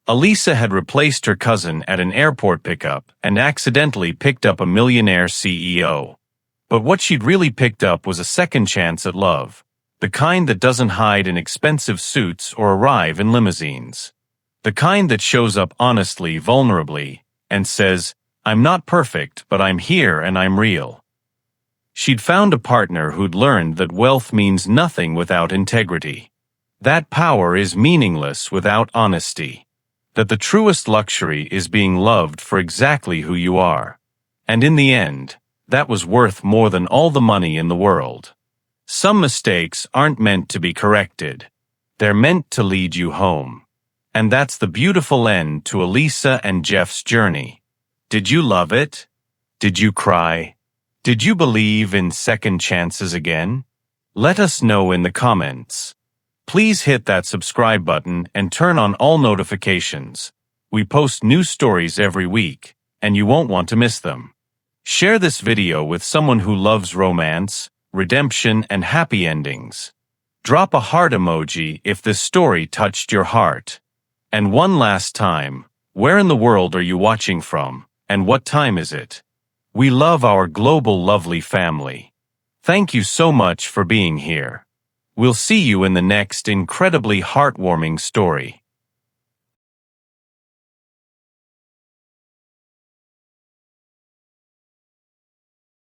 Elisa had replaced her cousin at an airport pickup and accidentally picked up a millionaire CEO. But what she'd really picked up was a second chance at love, the kind that doesn't hide in expensive suits or arrive in limousines. The kind that shows up honestly, vulnerably, and says, "I'm not perfect, but I'm here and I'm real." She'd found a partner who'd learned that wealth means nothing without integrity. That power is meaningless without honesty. That the truest luxury is being loved for exactly who you are. And in the end, that was worth more than all the money in the world. Some mistakes aren't meant to be corrected. They're meant to lead you home. And that's the beautiful end to Elisa and Jeff's journey. Did you love it? Did you cry? Did you believe in second chances again? Let us know in the comments. Please hit that subscribe button and turn on all notifications. We post new stories every week, and you won't want to miss them. Share this video with someone who loves romance, redemption, and happy endings. Drop a heart emoji if this story touched your heart. And one last time, where in the world are you watching from, and what time is it? We love our global lovely family. Thank you so much for being here. We'll see you in the next incredibly heartwarming story.